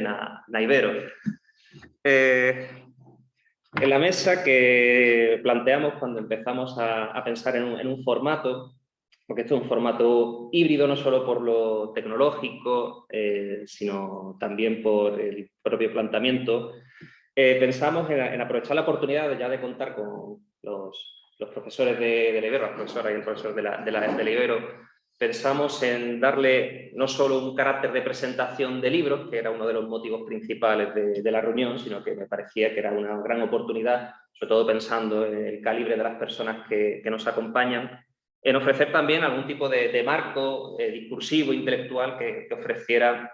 na Ibero. En la mesa que planteamos cuando empezamos a pensar en un formato, porque esto es un formato híbrido no solo por lo tecnológico, sino también por el propio planteamiento, pensamos en aprovechar la oportunidad ya de contar con los profesores de la Ibero, las profesoras y el profesor de la Ibero. Pensamos en darle no solo un carácter de presentación de libros, que era uno de los motivos principales de la reunión, sino que me parecía que era una gran oportunidad, sobre todo pensando en el calibre de las personas que nos acompañan, en ofrecer también algún tipo de marco discursivo, intelectual, que ofreciera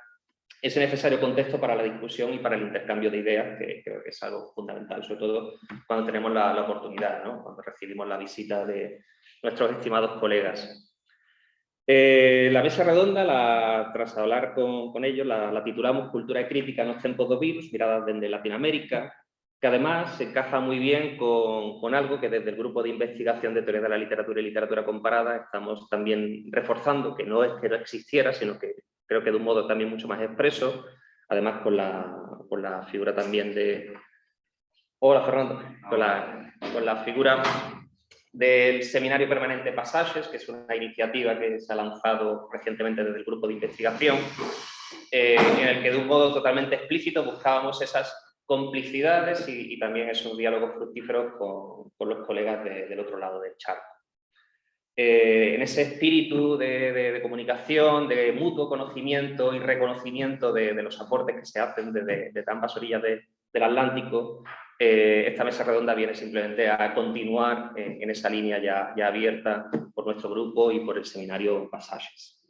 ese necesario contexto para la discusión y para el intercambio de ideas, que creo que es algo fundamental, sobre todo cuando tenemos la oportunidad, ¿no? Cuando recibimos la visita de nuestros estimados colegas. La mesa redonda, tras hablar con ellos, la titulamos Cultura y crítica en los tiempos do virus, miradas desde Latinoamérica, que además se encaja muy bien con algo que desde el grupo de investigación de teoría de la literatura y literatura comparada estamos también reforzando, que no es que no existiera, sino que creo que de un modo también mucho más expreso, además con la figura también de... Hola, Fernando. Con la figura del Seminario Permanente Pasajes, que es una iniciativa que se ha lanzado recientemente desde el grupo de investigación, en el que de un modo totalmente explícito buscábamos esas complicidades y también esos diálogos fructíferos con los colegas del otro lado del charco. En ese espíritu de comunicación, de mutuo conocimiento y reconocimiento de los aportes que se hacen desde ambas orillas del Atlántico, esta mesa redonda viene simplemente a continuar en esa línea ya abierta por nuestro grupo y por el seminario Pasajes.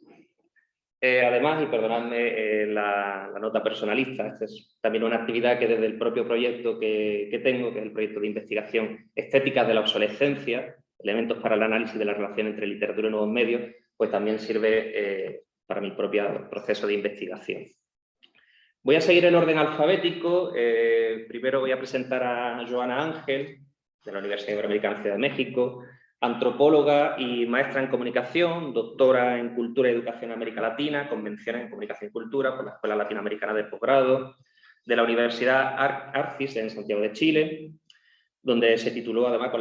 Además, y perdonadme la nota personalista, esta es también una actividad que desde el propio proyecto que tengo, que es el proyecto de investigación Estéticas de la obsolescencia, elementos para el análisis de la relación entre literatura y nuevos medios, pues también sirve para mi propio proceso de investigación. Voy a seguir en orden alfabético. Primero voy a presentar a Joana Ángel, de la Universidad Iberoamericana Ciudad de México, antropóloga y maestra en comunicación, doctora en Cultura y Educación en América Latina, con mención en Comunicación y Cultura por la Escuela Latinoamericana de Posgrado, de la Universidad Arcis en Santiago de Chile, donde se tituló además con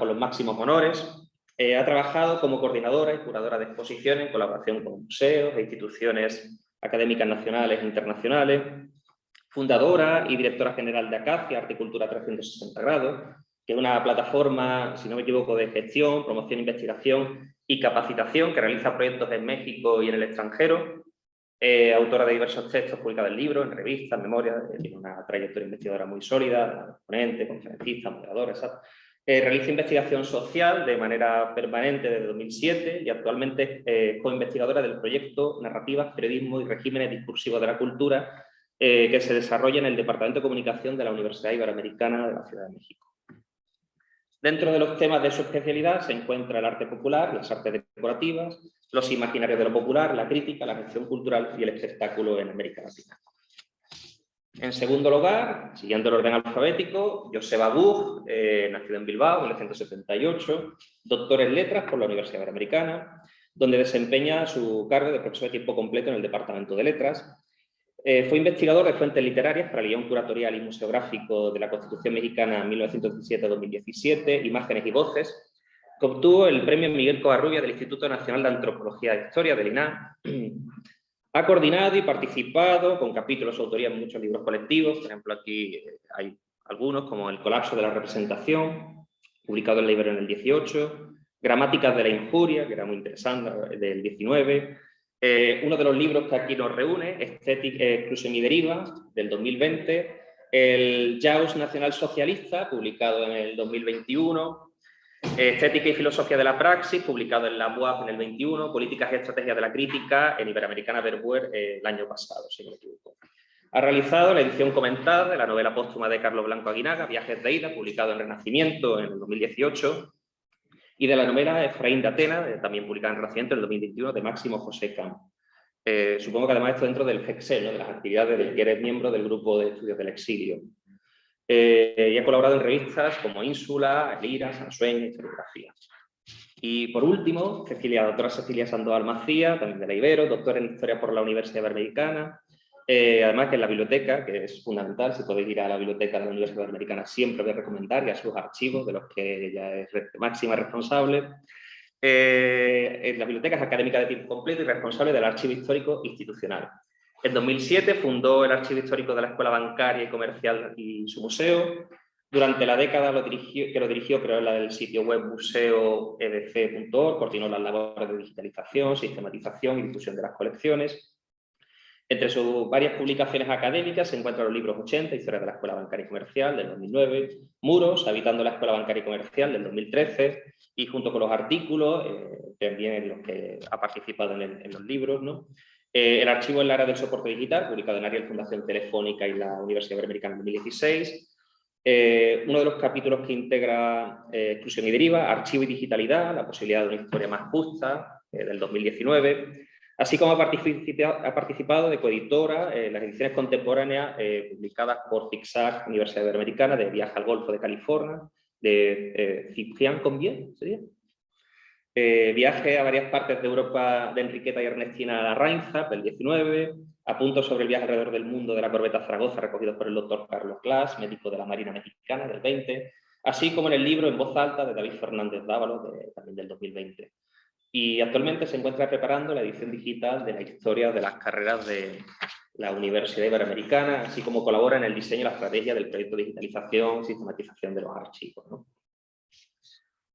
los máximos honores. Ha trabajado como coordinadora y curadora de exposiciones en colaboración con museos e instituciones académicas nacionales e internacionales, fundadora y directora general de Acacia, Arte y Cultura 360 grados, que es una plataforma, si no me equivoco, de gestión, promoción, investigación y capacitación que realiza proyectos en México y en el extranjero. Autora de diversos textos publicados en libros, en revistas, en memorias, tiene una trayectoria investigadora muy sólida, ponente, conferencista, moderadora, etc. Realiza investigación social de manera permanente desde 2007 y actualmente es coinvestigadora del proyecto Narrativas, Periodismo y Regímenes Discursivos de la Cultura, que se desarrolla en el Departamento de Comunicación de la Universidad Iberoamericana de la Ciudad de México. Dentro de los temas de su especialidad se encuentra el arte popular, las artes decorativas, los imaginarios de lo popular, la crítica, la gestión cultural y el espectáculo en América Latina. En segundo lugar, siguiendo el orden alfabético, Joseba Buch, nacido en Bilbao en 1978, doctor en letras por la Universidad Iberoamericana, donde desempeña su cargo de profesor de tiempo completo en el Departamento de Letras. Fue investigador de fuentes literarias para el guión curatorial y museográfico de la Constitución Mexicana 1917-2017, Imágenes y Voces, que obtuvo el premio Miguel Covarrubias del Instituto Nacional de Antropología e Historia del INAH. Ha coordinado y participado con capítulos de autoría en muchos libros colectivos, por ejemplo aquí hay algunos como El colapso de la representación, publicado en la Ibero en el 18, Gramáticas de la injuria, que era muy interesante, del 19, uno de los libros que aquí nos reúne, Estética, Exclusión y Deriva, del 2020, el Jaus Nacional Socialista, publicado en el 2021, Estética y Filosofía de la Praxis, publicado en la UAP en el 21, Políticas y Estrategias de la Crítica, en Iberoamericana Verbuer el año pasado, si no me equivoco. Ha realizado la edición comentada de la novela póstuma de Carlos Blanco Aguinaga, Viajes de Ida, publicado en Renacimiento en el 2018, y de la novela Efraín de Atenas, también publicada en Renacimiento en el 2021, de Máximo José Campo. Supongo que además esto dentro del GEXEL, ¿no? De las actividades del que eres miembro del grupo de estudios del exilio. Y ha colaborado en revistas como Ínsula, El Ira, Sansueño, Historiografía. Y por último, doctora Cecilia Sandoval Macía, también de la Ibero, doctora en Historia por la Universidad Iberoamericana, Además que en la biblioteca, que es fundamental, si podéis ir a la biblioteca de la Universidad Americana, siempre voy a recomendar, y a sus archivos, de los que ella es máxima responsable. La biblioteca es académica de tiempo completo y responsable del archivo histórico institucional. En 2007 fundó el archivo histórico de la Escuela Bancaria y Comercial y su museo. Durante la década que lo dirigió, creó el sitio web museoedc.org, coordinó las labores de digitalización, sistematización y difusión de las colecciones. Entre sus varias publicaciones académicas se encuentran los libros 80, Historia de la Escuela Bancaria y Comercial, del 2009, Muros, Habitando la Escuela Bancaria y Comercial, del 2013, y junto con los artículos, también en los que ha participado en los libros, ¿no? El archivo en la área del soporte digital, publicado en Ariel Fundación Telefónica y la Universidad Iberoamericana en 2016. Uno de los capítulos que integra Exclusión y Deriva, Archivo y Digitalidad, la posibilidad de una historia más justa, del 2019. Así como ha participado de coeditora en las ediciones contemporáneas publicadas por ZigZag, Universidad Iberoamericana, de Viaje al Golfo de California, de Ciprián Convier, ¿sería? Viaje a varias partes de Europa de Enriqueta y Ernestina Larrainza, del 19, Apuntos sobre el viaje alrededor del mundo de la corbeta Zaragoza, recogidos por el doctor Carlos Glass, médico de la Marina Mexicana, del 20, así como en el libro En voz alta, de David Fernández Dávalos, también del 2020. Y actualmente se encuentra preparando la edición digital de la historia de las carreras de la Universidad Iberoamericana, así como colabora en el diseño y la estrategia del proyecto de digitalización, sistematización de los archivos, ¿no?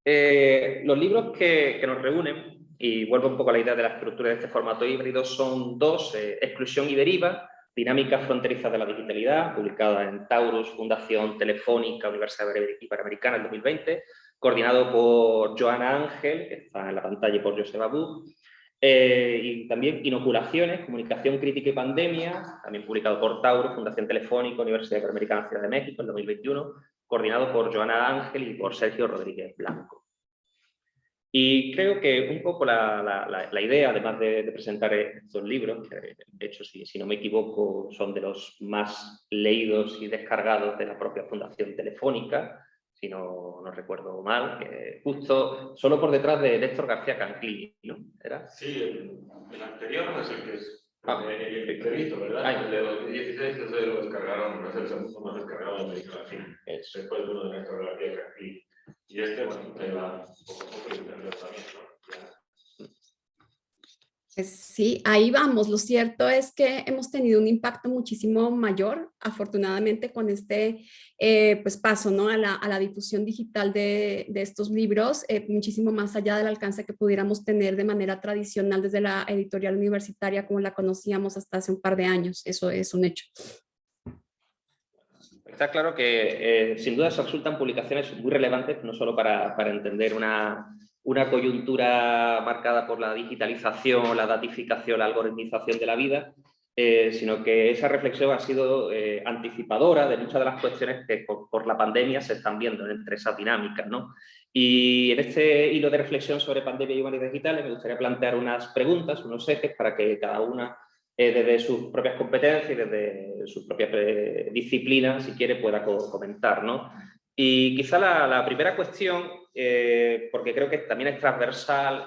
Los libros que nos reúnen, y vuelvo un poco a la idea de la estructura de este formato híbrido, son dos: Exclusión y Deriva, Dinámicas fronterizas de la digitalidad, publicada en Taurus, Fundación Telefónica, Universidad Iberoamericana en 2020, coordinado por Joana Ángel, que está en la pantalla, y por Josep Abud. Y también Inoculaciones, Comunicación Crítica y Pandemia, también publicado por Taurus, Fundación Telefónica, Universidad Iberoamericana Ciudad de México en 2021, coordinado por Joana Ángel y por Sergio Rodríguez Blanco. Y creo que un poco la idea, además de presentar estos libros, que de hecho, si no me equivoco, son de los más leídos y descargados de la propia Fundación Telefónica, si no recuerdo mal, que justo solo por detrás de Néstor García Canclini, ¿no? ¿Era? Sí, el anterior no es el que es el previsto, previsto, ¿verdad? El de 2016 que se lo descargaron, es el segundo más descargado de América Latina, después de uno de Néstor García Canclini. Y este, bueno, te va poco a poco intentando también, ¿no? Ya. Sí, ahí vamos. Lo cierto es que hemos tenido un impacto muchísimo mayor, afortunadamente, con este pues paso, ¿no? a la difusión digital de estos libros, muchísimo más allá del alcance que pudiéramos tener de manera tradicional desde la editorial universitaria como la conocíamos hasta hace un par de años. Eso es un hecho. Está claro que sin duda se resultan publicaciones muy relevantes, no solo para entender una coyuntura marcada por la digitalización, la datificación, la algoritmización de la vida, sino que esa reflexión ha sido anticipadora de muchas de las cuestiones que por la pandemia se están viendo entre esas dinámicas, ¿no? Y en este hilo de reflexión sobre pandemia y humanidades digitales me gustaría plantear unas preguntas, unos ejes, para que cada una, desde sus propias competencias y desde sus propias disciplinas, si quiere, pueda comentar, ¿no? Y quizá la primera cuestión, porque creo que también es transversal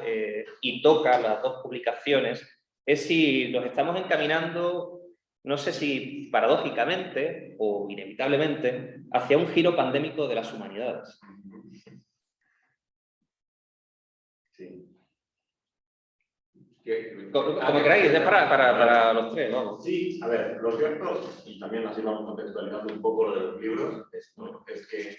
y toca las dos publicaciones, es si nos estamos encaminando, no sé si paradójicamente o inevitablemente, hacia un giro pandémico de las humanidades. Sí. Como queráis, es para los tres, vamos. Sí, a ver, lo cierto, y también así vamos contextualizando un poco lo de los libros, es que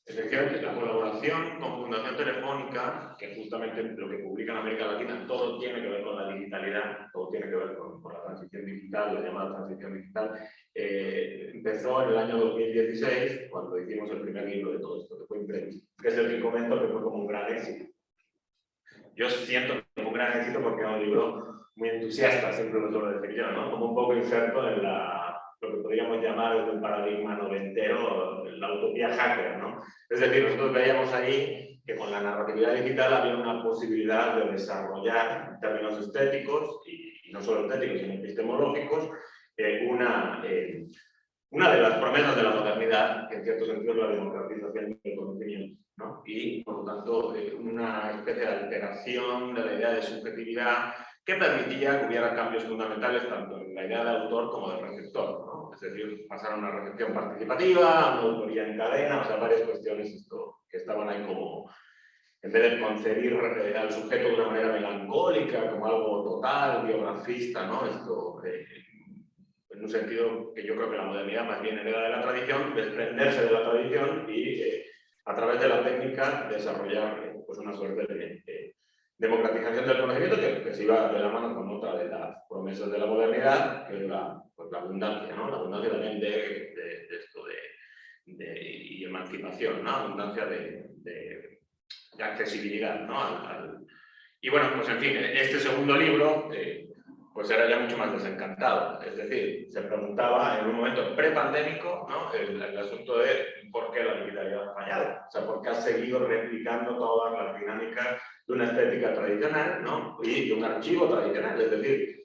efectivamente la colaboración con Fundación Telefónica, que justamente lo que publica en América Latina, todo tiene que ver con la digitalidad, todo tiene que ver con la transición digital, la llamada transición digital, empezó en el año 2016, cuando hicimos el primer libro de todo esto, que fue Imprevisto, que es el que comento que fue como un gran éxito. Yo siento que fue un gran éxito porque era un libro muy entusiasta, siempre lo suelo decir yo, ¿no? Como un poco inserto en lo que podríamos llamar el paradigma noventero, la utopía hacker, ¿no? Es decir, nosotros veíamos ahí que con la narratividad digital había una posibilidad de desarrollar en términos estéticos, y no solo estéticos, sino epistemológicos, una de las promesas de la modernidad, que en cierto sentido es la democratización del conocimiento, ¿no? Y, por lo tanto, una especie de alteración de la idea de subjetividad que permitía que hubiera cambios fundamentales tanto en la idea del autor como del receptor, ¿no? Es decir, pasar a una recepción participativa, a una autoría en cadena, o sea, varias cuestiones que estaban ahí como, en vez de concebir al sujeto de una manera melancólica, como algo total, biografista, ¿no? En un sentido que yo creo que la modernidad más bien hereda de la tradición, desprenderse de la tradición y a través de la técnica desarrollar pues una suerte de democratización del conocimiento que se iba de la mano con otra de las promesas de la modernidad, que es pues la abundancia, ¿no? La abundancia también de esto y emancipación, ¿no? Abundancia de accesibilidad, ¿no? Y bueno, pues en fin, este segundo libro pues era ya mucho más desencantado. Es decir, se preguntaba en un momento prepandémico, ¿no? el asunto de por qué la digitalidad ha fallado. O sea, por qué ha seguido replicando todas las dinámicas de una estética tradicional, ¿no? Y de un archivo tradicional. Es decir,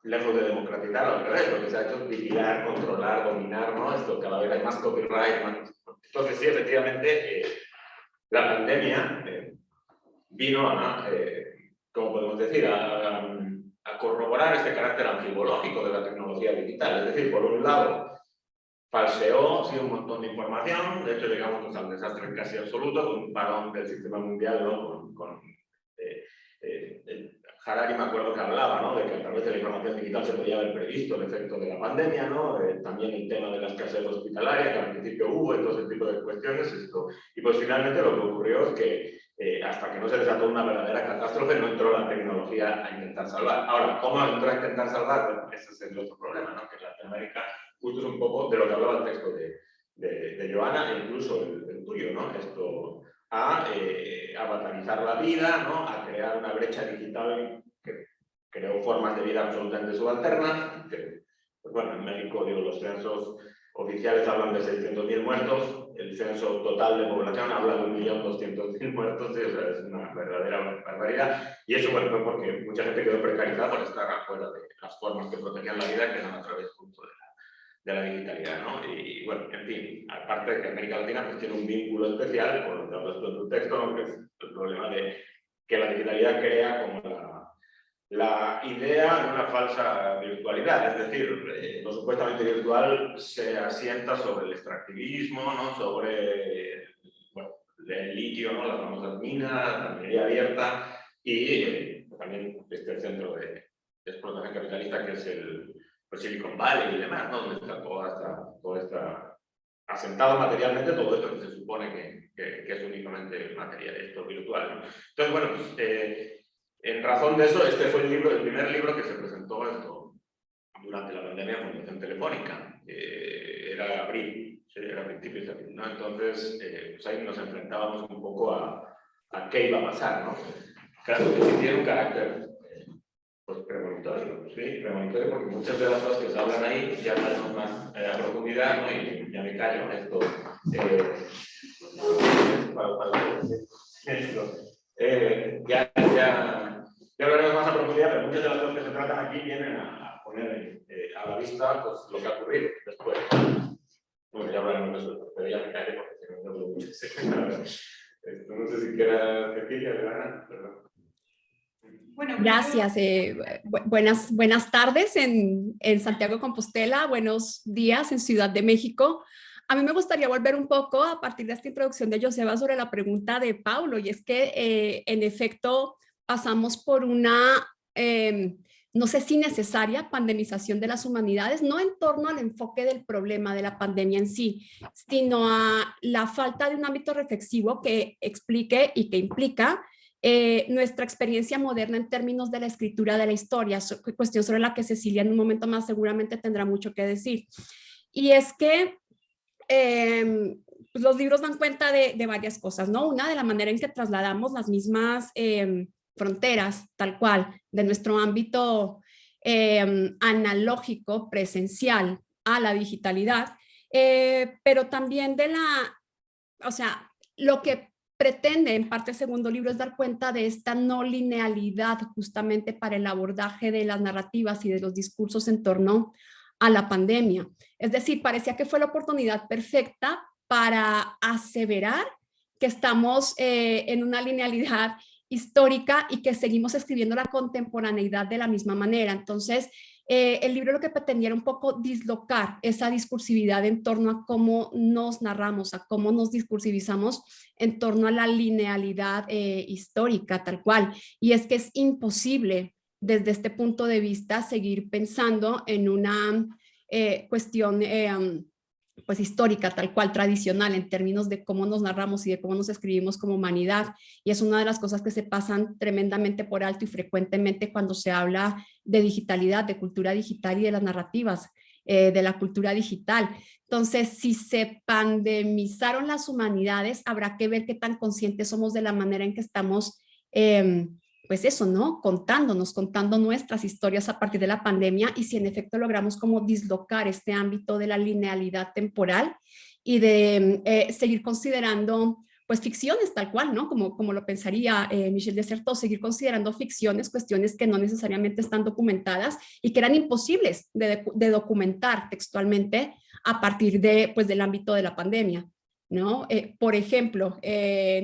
lejos de democratizar, al revés, lo que se ha hecho es vigilar, controlar, dominar, ¿no? Esto, cada vez hay más copyright, más... Entonces, sí, efectivamente, la pandemia vino a, ¿cómo podemos decir?, a corroborar este carácter anfibológico de la tecnología digital. Es decir, por un lado, falseó sí, un montón de información, de hecho llegamos al desastre casi absoluto, con un parón del sistema mundial, ¿no? Harari me acuerdo que hablaba, ¿no? De que a través de la información digital se podía haber previsto el efecto de la pandemia, ¿no? También el tema de la escasez hospitalaria, que al principio hubo, y todo ese tipo de cuestiones. Y pues finalmente lo que ocurrió es que hasta que no se desató una verdadera catástrofe, no entró la tecnología a intentar salvar. Ahora, ¿cómo entró a intentar salvar? Bueno, ese es el otro problema, ¿no? Que en Latinoamérica justo es un poco de lo que hablaba el texto de Joana, e incluso el tuyo, ¿no? Esto... a avatalizar la vida, ¿no? A crear una brecha digital que creó formas de vida absolutamente subalternas. Que, pues bueno, en México, digo, los censos oficiales hablan de 600.000 muertos, el censo total de población habla de 1.200.000 muertos, ¿sí? O sea, es una verdadera barbaridad. Y eso, bueno, fue porque mucha gente quedó precarizada por estar afuera de las formas que protegían la vida, que eran a través justo de la digitalidad, ¿no? Y bueno, en fin, aparte de que América Latina pues, tiene un vínculo especial, por lo que hablas en tu texto, ¿no? Que es el problema de que la digitalidad crea como la idea de una falsa virtualidad, es decir, lo supuestamente virtual se asienta sobre el extractivismo, ¿no? Sobre bueno, el litio, ¿no? Las famosas minas, la minería abierta y también este centro de explotación capitalista que es el Silicon Valley y demás, ¿no? Donde está toda esta asentado materialmente todo esto que se supone que es únicamente material, esto virtual, ¿no? Entonces, bueno, pues, en razón de eso, este fue el primer libro que se presentó durante la pandemia en Fundación Telefónica. Era abril, ¿sí? Era principios de abril, ¿no? Entonces, pues ahí nos enfrentábamos un poco a qué iba a pasar, ¿no? Claro, que sí tiene un carácter pues premonitorio, ¿sí? Premonitorio porque muchas de las cosas que se hablan ahí ya hablan más a profundidad, ¿no? Y ya me callo esto. Ya hablaremos más a profundidad, pero muchas de las cosas que se tratan aquí vienen a poner a la vista pues, lo que ha ocurrido después. Bueno, ya hablaremos de eso, pero ya me callo porque si no, no sé si quieras decir, Adriana, perdón. Bueno, gracias. Buenas tardes en Santiago de Compostela, buenos días en Ciudad de México. A mí me gustaría volver un poco a partir de esta introducción de Joseba sobre la pregunta de Paulo, y es que en efecto pasamos por una, no sé si necesaria, pandemización de las humanidades, no en torno al enfoque del problema de la pandemia en sí, sino a la falta de un ámbito reflexivo que explique y que implica nuestra experiencia moderna en términos de la escritura de la historia, cuestión sobre la que Cecilia en un momento más seguramente tendrá mucho que decir. Y es que pues los libros dan cuenta de varias cosas, ¿no? Una, de la manera en que trasladamos las mismas fronteras, tal cual, de nuestro ámbito analógico, presencial, a la digitalidad, pero también de o sea, lo que pretende en parte el segundo libro es dar cuenta de esta no linealidad justamente para el abordaje de las narrativas y de los discursos en torno a la pandemia. Es decir, parecía que fue la oportunidad perfecta para aseverar que estamos en una linealidad histórica y que seguimos escribiendo la contemporaneidad de la misma manera. Entonces, el libro lo que pretendía era un poco dislocar esa discursividad en torno a cómo nos narramos, a cómo nos discursivizamos en torno a la linealidad histórica tal cual. Y es que es imposible desde este punto de vista seguir pensando en una cuestión pues histórica, tal cual, tradicional, en términos de cómo nos narramos y de cómo nos escribimos como humanidad. Y es una de las cosas que se pasan tremendamente por alto y frecuentemente cuando se habla de digitalidad, de cultura digital y de las narrativas de la cultura digital. Entonces, si se pandemizaron las humanidades, habrá que ver qué tan conscientes somos de la manera en que estamos pues eso, ¿no? Contando nuestras historias a partir de la pandemia y si en efecto logramos como dislocar este ámbito de la linealidad temporal y de seguir considerando pues ficciones tal cual, ¿no? Como lo pensaría Michel de Certeau, seguir considerando ficciones, cuestiones que no necesariamente están documentadas y que eran imposibles de documentar textualmente a partir de, pues, del ámbito de la pandemia, ¿no? Por ejemplo,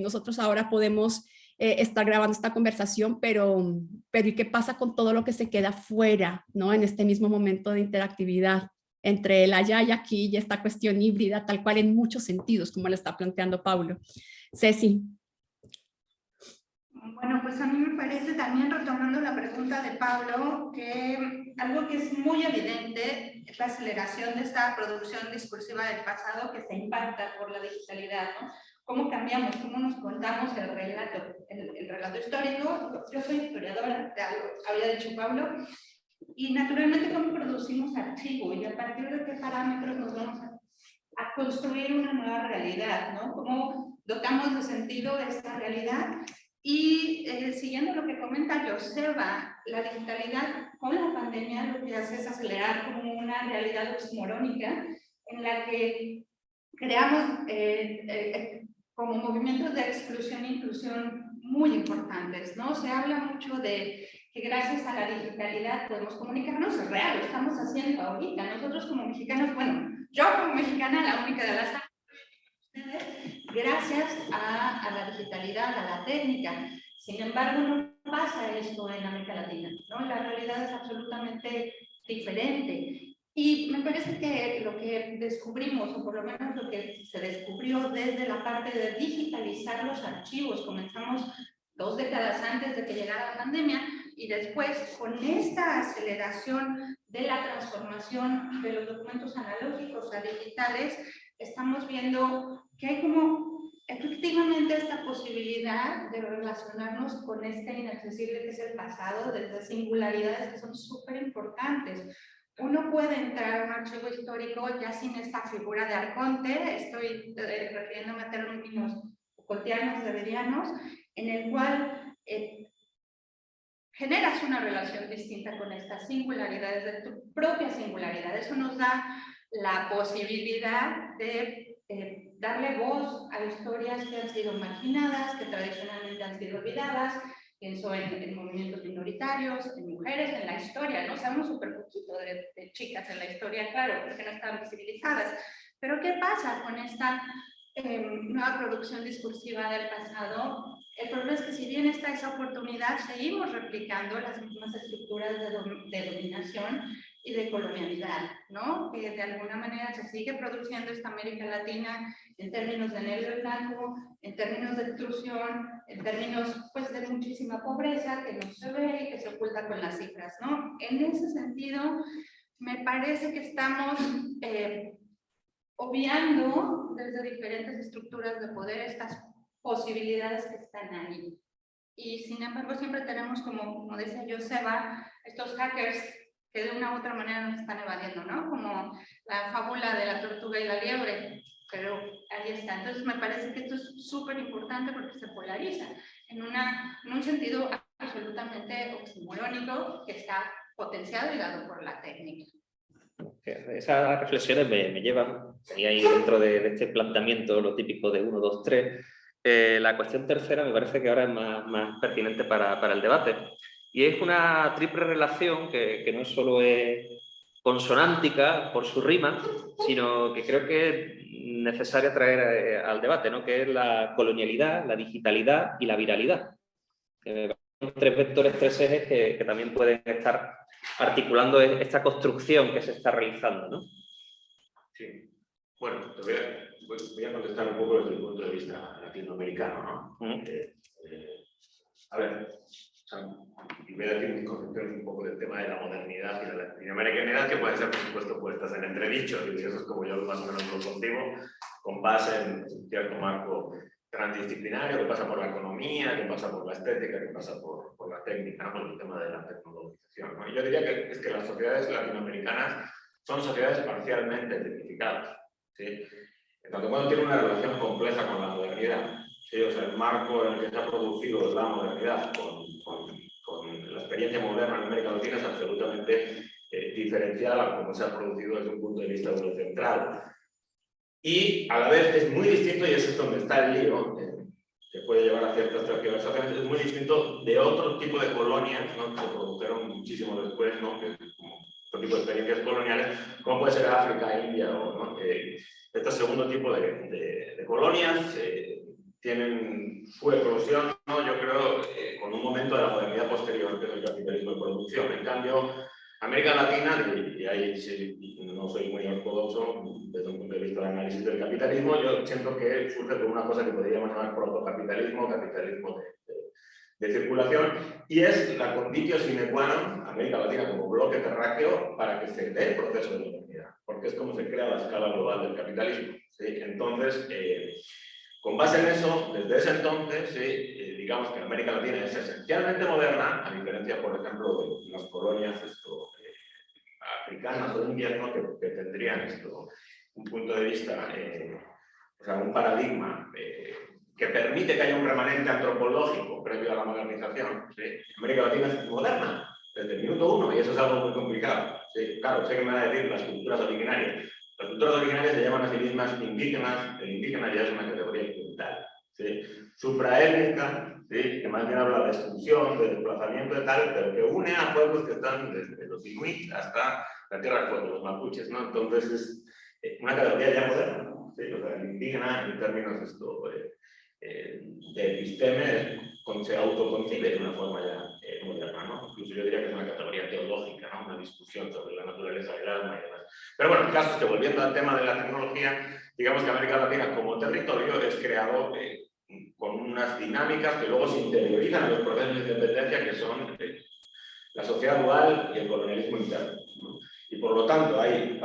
nosotros ahora podemos está grabando esta conversación, pero ¿y qué pasa con todo lo que se queda fuera, ¿no? En este mismo momento de interactividad entre el allá y aquí y esta cuestión híbrida, tal cual en muchos sentidos, como lo está planteando Paulo. Ceci. Bueno, pues a mí me parece también, retomando la pregunta de Pablo, que algo que es muy evidente es la aceleración de esta producción discursiva del pasado que se impacta por la digitalidad, ¿no? Cómo cambiamos, cómo nos contamos el relato histórico. Yo soy historiadora, había dicho Pablo, y naturalmente cómo producimos archivo y a partir de qué parámetros nos vamos a construir una nueva realidad, ¿no? Cómo dotamos de sentido de esta realidad. Y siguiendo lo que comenta Joseba, la digitalidad con la pandemia lo que hace es acelerar como una realidad oximorónica en la que creamos como movimientos de exclusión e inclusión muy importantes, ¿no? Se habla mucho de que gracias a la digitalidad podemos comunicarnos, es real, lo estamos haciendo ahorita. Nosotros como mexicanos, bueno, yo como mexicana, la única de las gracias a la digitalidad, a la técnica. Sin embargo, no pasa esto en América Latina, ¿no? La realidad es absolutamente diferente. Y me parece que lo que descubrimos, o por lo menos lo que se descubrió desde la parte de digitalizar los archivos, comenzamos 2 décadas antes de que llegara la pandemia, y después con esta aceleración de la transformación de los documentos analógicos a digitales, estamos viendo que hay como efectivamente esta posibilidad de relacionarnos con este inaccesible que es el pasado, desde singularidades que son súper importantes. Uno puede entrar a un archivo histórico ya sin esta figura de arconte, estoy refiriéndome a términos Foucaultianos, deberianos, en el cual generas una relación distinta con estas singularidades, de tu propia singularidad. Eso nos da la posibilidad de darle voz a historias que han sido marginadas, que tradicionalmente han sido olvidadas. Pienso en movimientos minoritarios, en mujeres, en la historia, ¿no? Sabemos súper poquito de chicas en la historia, claro, porque no estaban visibilizadas. Pero ¿qué pasa con esta nueva producción discursiva del pasado? El problema es que si bien está esa oportunidad, seguimos replicando las mismas estructuras de dominación y de colonialidad, ¿no? Que de alguna manera se sigue produciendo esta América Latina en términos de negro y blanco, en términos de extrusión, en términos pues de muchísima pobreza que no se ve y que se oculta con las cifras, ¿no? En ese sentido, me parece que estamos obviando desde diferentes estructuras de poder estas posibilidades que están ahí. Y sin embargo siempre tenemos, como decía Joseba, estos hackers que de una u otra manera nos están evadiendo, ¿no? Como la fábula de la tortuga y la liebre, pero ahí está. Entonces me parece que esto es súper importante porque se polariza en un sentido absolutamente oximorónico que está potenciado y dado por la técnica. Esas reflexiones me llevan, tenía ahí dentro de este planteamiento lo típico de 1, 2, 3. La cuestión tercera me parece que ahora es más pertinente para el debate. Y es una triple relación que no solo es consonántica por su rima, sino que creo que es necesaria traer al debate, ¿no? Que es la colonialidad, la digitalidad y la viralidad. Tres vectores, tres ejes que también pueden estar articulando esta construcción que se está realizando, ¿no? Sí. Bueno, voy a contestar un poco desde el punto de vista latinoamericano, ¿no? A ver, o sea, y voy a decir mis concepciones un poco del tema de la modernidad y de la latinoamericanidad, que pueden ser, por supuesto, puestas en entredicho, y eso es como yo más o menos lo concibo, con base en cierto marco transdisciplinario que pasa por la economía, que pasa por la estética, que pasa por la técnica, por el tema de la tecnologización, ¿no? Y yo diría que las sociedades latinoamericanas son sociedades parcialmente tecnificadas, ¿sí? En tanto cuando tiene una relación compleja con la modernidad, ¿sí? O sea, el marco en el que se ha producido la modernidad con la experiencia moderna en América Latina es absolutamente diferencial a cómo se ha producido desde un punto de vista eurocentral. Y a la vez es muy distinto, y eso es donde está el lío, que puede llevar a ciertas transversales, es muy distinto de otro tipo de colonias, ¿no? Que se produjeron muchísimo después, ¿no? Que, como otro tipo de experiencias coloniales, como puede ser África, India, o, ¿no? Este segundo tipo de colonias tienen su eclosión, ¿no? Yo creo, con un momento de la modernidad posterior, que es el capitalismo de producción. En cambio, América Latina, y ahí sí, no soy muy ortodoxo desde un punto de vista de análisis del capitalismo, yo siento que surge por una cosa que podríamos llamar protocapitalismo, capitalismo de circulación, y es la conditio sine qua non, América Latina como bloque terráqueo, para que se dé el proceso de modernidad, porque es como se crea la escala global del capitalismo, ¿sí? Entonces, con base en eso, desde ese entonces, ¿sí? Digamos que América Latina es esencialmente moderna, a diferencia, por ejemplo, de las colonias africanas o indias, ¿no? que tendrían un punto de vista, o sea, un paradigma que permite que haya un remanente antropológico previo a la modernización. ¿Sí? América Latina es moderna desde el minuto uno, y eso es algo muy complicado. ¿Sí? Claro, sé que me van a decir las culturas originarias. Las culturas originarias se llaman a sí mismas indígenas. El indígena ya es una categoría occidental, ¿sí? Supraétnica, ¿sí? Que más bien habla de exclusión, de desplazamiento de tal, pero que une a pueblos que están desde los inuit hasta la tierra del fuego, los mapuches, ¿no? Entonces es una categoría ya moderna, ¿no? ¿Sí? O sea, el indígena, en términos de episteme, se autoconcibe de una forma ya moderna, ¿no? Incluso yo diría que es una categoría teológica, ¿no? Una discusión sobre la naturaleza del alma y demás. Pero bueno, el caso es que, volviendo al tema de la tecnología, digamos que América Latina como territorio es creado con unas dinámicas que luego se interiorizan en los procesos de independencia, que son la sociedad dual y el colonialismo interno, ¿no? Y por lo tanto hay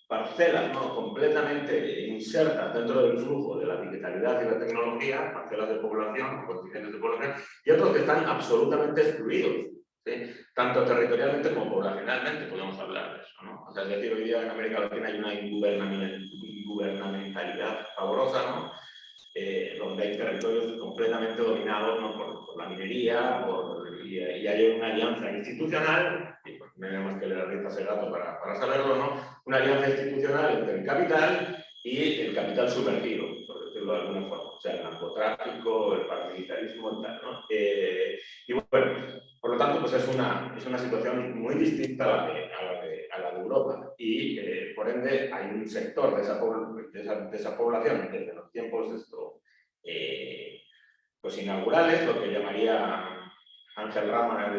parcelas, ¿no? Completamente insertas dentro del flujo de la digitalidad y la tecnología, parcelas de población, contingentes de población, y otros que están absolutamente excluidos, ¿sí? Tanto territorialmente como poblacionalmente podemos hablar de eso, ¿no? O sea, es decir, hoy día en América Latina hay una ingubernamentalidad pavorosa, ¿no? Donde hay territorios completamente dominados, ¿no? por la minería, y hay una alianza institucional, y pues no hay más que leer Rita Segato para saberlo, ¿no? Una alianza institucional entre el capital y el capital sumergido, por decirlo de alguna forma, o sea, el narcotráfico, el paramilitarismo, tal, ¿no? Y bueno, por lo tanto, pues es una situación muy distinta a la de Europa, y por ende hay un sector de esa población desde los tiempos pues inaugurales, lo que llamaría Ángel Rama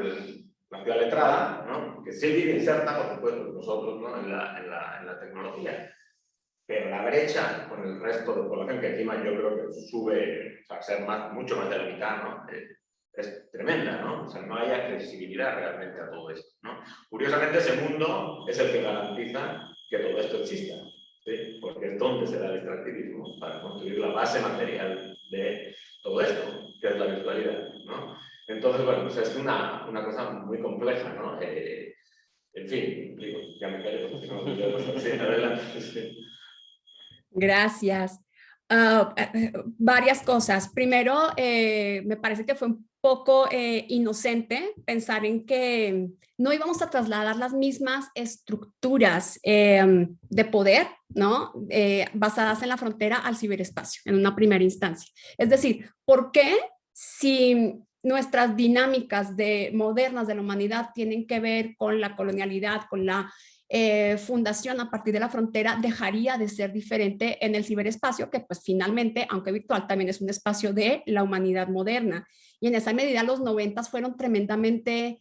la ciudad letrada, ¿no? Que sí vive inserta, por supuesto, nosotros, ¿no? en la tecnología, pero la brecha con el resto de población, que encima yo creo que sube, o sea, ser mucho más de la mitad, ¿no? Es tremenda, ¿no? O sea, no hay accesibilidad realmente a todo esto, ¿no? Curiosamente, ese mundo es el que garantiza que todo esto exista, ¿sí? Porque es donde se da el extractivismo para construir la base material de todo esto, que es la virtualidad, ¿no? Entonces, bueno, pues es una cosa muy compleja, ¿no? En fin, digo, ya me callo porque no me pasar. Sí, adelante. Sí. Gracias. Varias cosas. Primero, me parece que fue un poco inocente pensar en que no íbamos a trasladar las mismas estructuras de poder, ¿no? Basadas en la frontera al ciberespacio, en una primera instancia. Es decir, ¿por qué si nuestras dinámicas modernas de la humanidad tienen que ver con la colonialidad, con la fundación a partir de la frontera dejaría de ser diferente en el ciberespacio, que pues finalmente, aunque virtual, también es un espacio de la humanidad moderna. Y en esa medida los 90 fueron tremendamente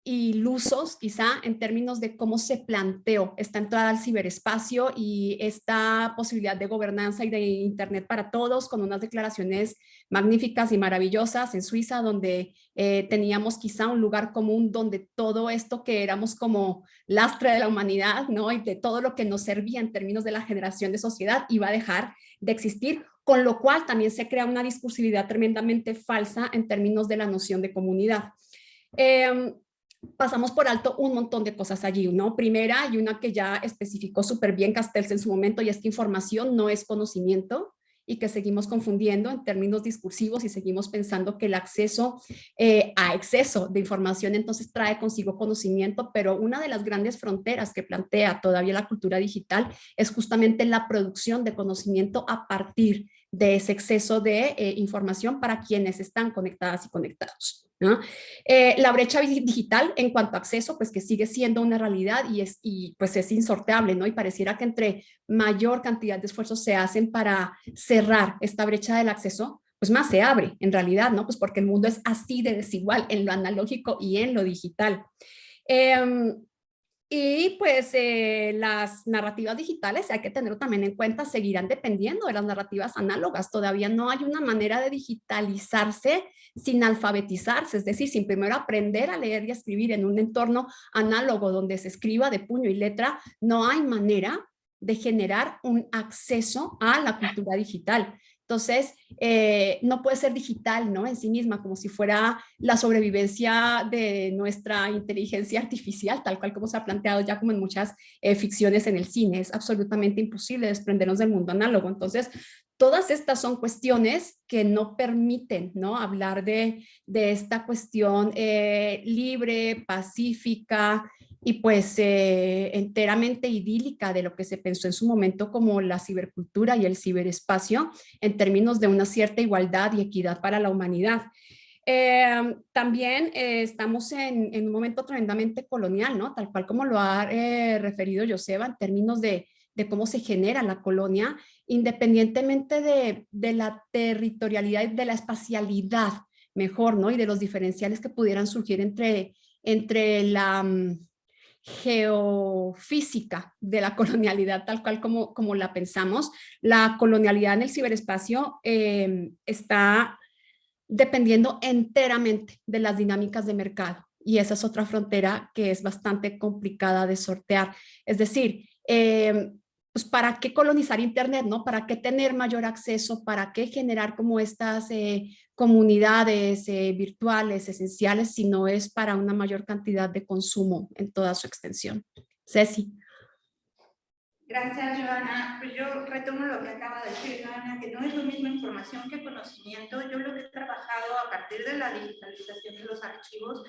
ilusos, quizá, en términos de cómo se planteó esta entrada al ciberespacio y esta posibilidad de gobernanza y de Internet para todos, con unas declaraciones magníficas y maravillosas en Suiza, donde teníamos quizá un lugar común donde todo esto que éramos como lastre de la humanidad, ¿no? Y de todo lo que nos servía en términos de la generación de sociedad iba a dejar de existir, con lo cual también se crea una discursividad tremendamente falsa en términos de la noción de comunidad. Pasamos por alto un montón de cosas allí, ¿no? Primera, y una que ya especificó súper bien Castells en su momento, y es que información no es conocimiento, y que seguimos confundiendo en términos discursivos y seguimos pensando que el acceso a exceso de información entonces trae consigo conocimiento, pero una de las grandes fronteras que plantea todavía la cultura digital es justamente la producción de conocimiento a partir de ese exceso de información para quienes están conectadas y conectados, ¿no? La brecha digital en cuanto a acceso, pues que sigue siendo una realidad y pues es insorteable, ¿no? Y pareciera que entre mayor cantidad de esfuerzos se hacen para cerrar esta brecha del acceso, pues más se abre en realidad, ¿no? Pues porque el mundo es así de desigual en lo analógico y en lo digital. Y pues las narrativas digitales, hay que tenerlo también en cuenta, seguirán dependiendo de las narrativas análogas. Todavía no hay una manera de digitalizarse sin alfabetizarse, es decir, sin primero aprender a leer y a escribir en un entorno análogo donde se escriba de puño y letra. No hay manera de generar un acceso a la cultura digital. Entonces, no puede ser digital, ¿no? En sí misma, como si fuera la sobrevivencia de nuestra inteligencia artificial, tal cual como se ha planteado ya como en muchas ficciones en el cine. Es absolutamente imposible desprendernos del mundo análogo. Entonces, todas estas son cuestiones que no permiten, ¿no? Hablar de esta cuestión libre, pacífica, y pues enteramente idílica de lo que se pensó en su momento como la cibercultura y el ciberespacio en términos de una cierta igualdad y equidad para la humanidad. También estamos en un momento tremendamente colonial, ¿no? Tal cual como lo ha referido Joseba en términos de cómo se genera la colonia, independientemente de la territorialidad y de la espacialidad, mejor, ¿no? Y de los diferenciales que pudieran surgir entre la geofísica de la colonialidad tal cual como la pensamos. La colonialidad en el ciberespacio está dependiendo enteramente de las dinámicas de mercado, y esa es otra frontera que es bastante complicada de sortear. Es decir, pues ¿para qué colonizar Internet, no? ¿Para qué tener mayor acceso? ¿Para qué generar como estas comunidades virtuales esenciales si no es para una mayor cantidad de consumo en toda su extensión? Ceci. Gracias, Joana. Pues yo retomo lo que acaba de decir Joana, que no es lo mismo información que conocimiento. Yo lo que he trabajado a partir de la digitalización de los archivos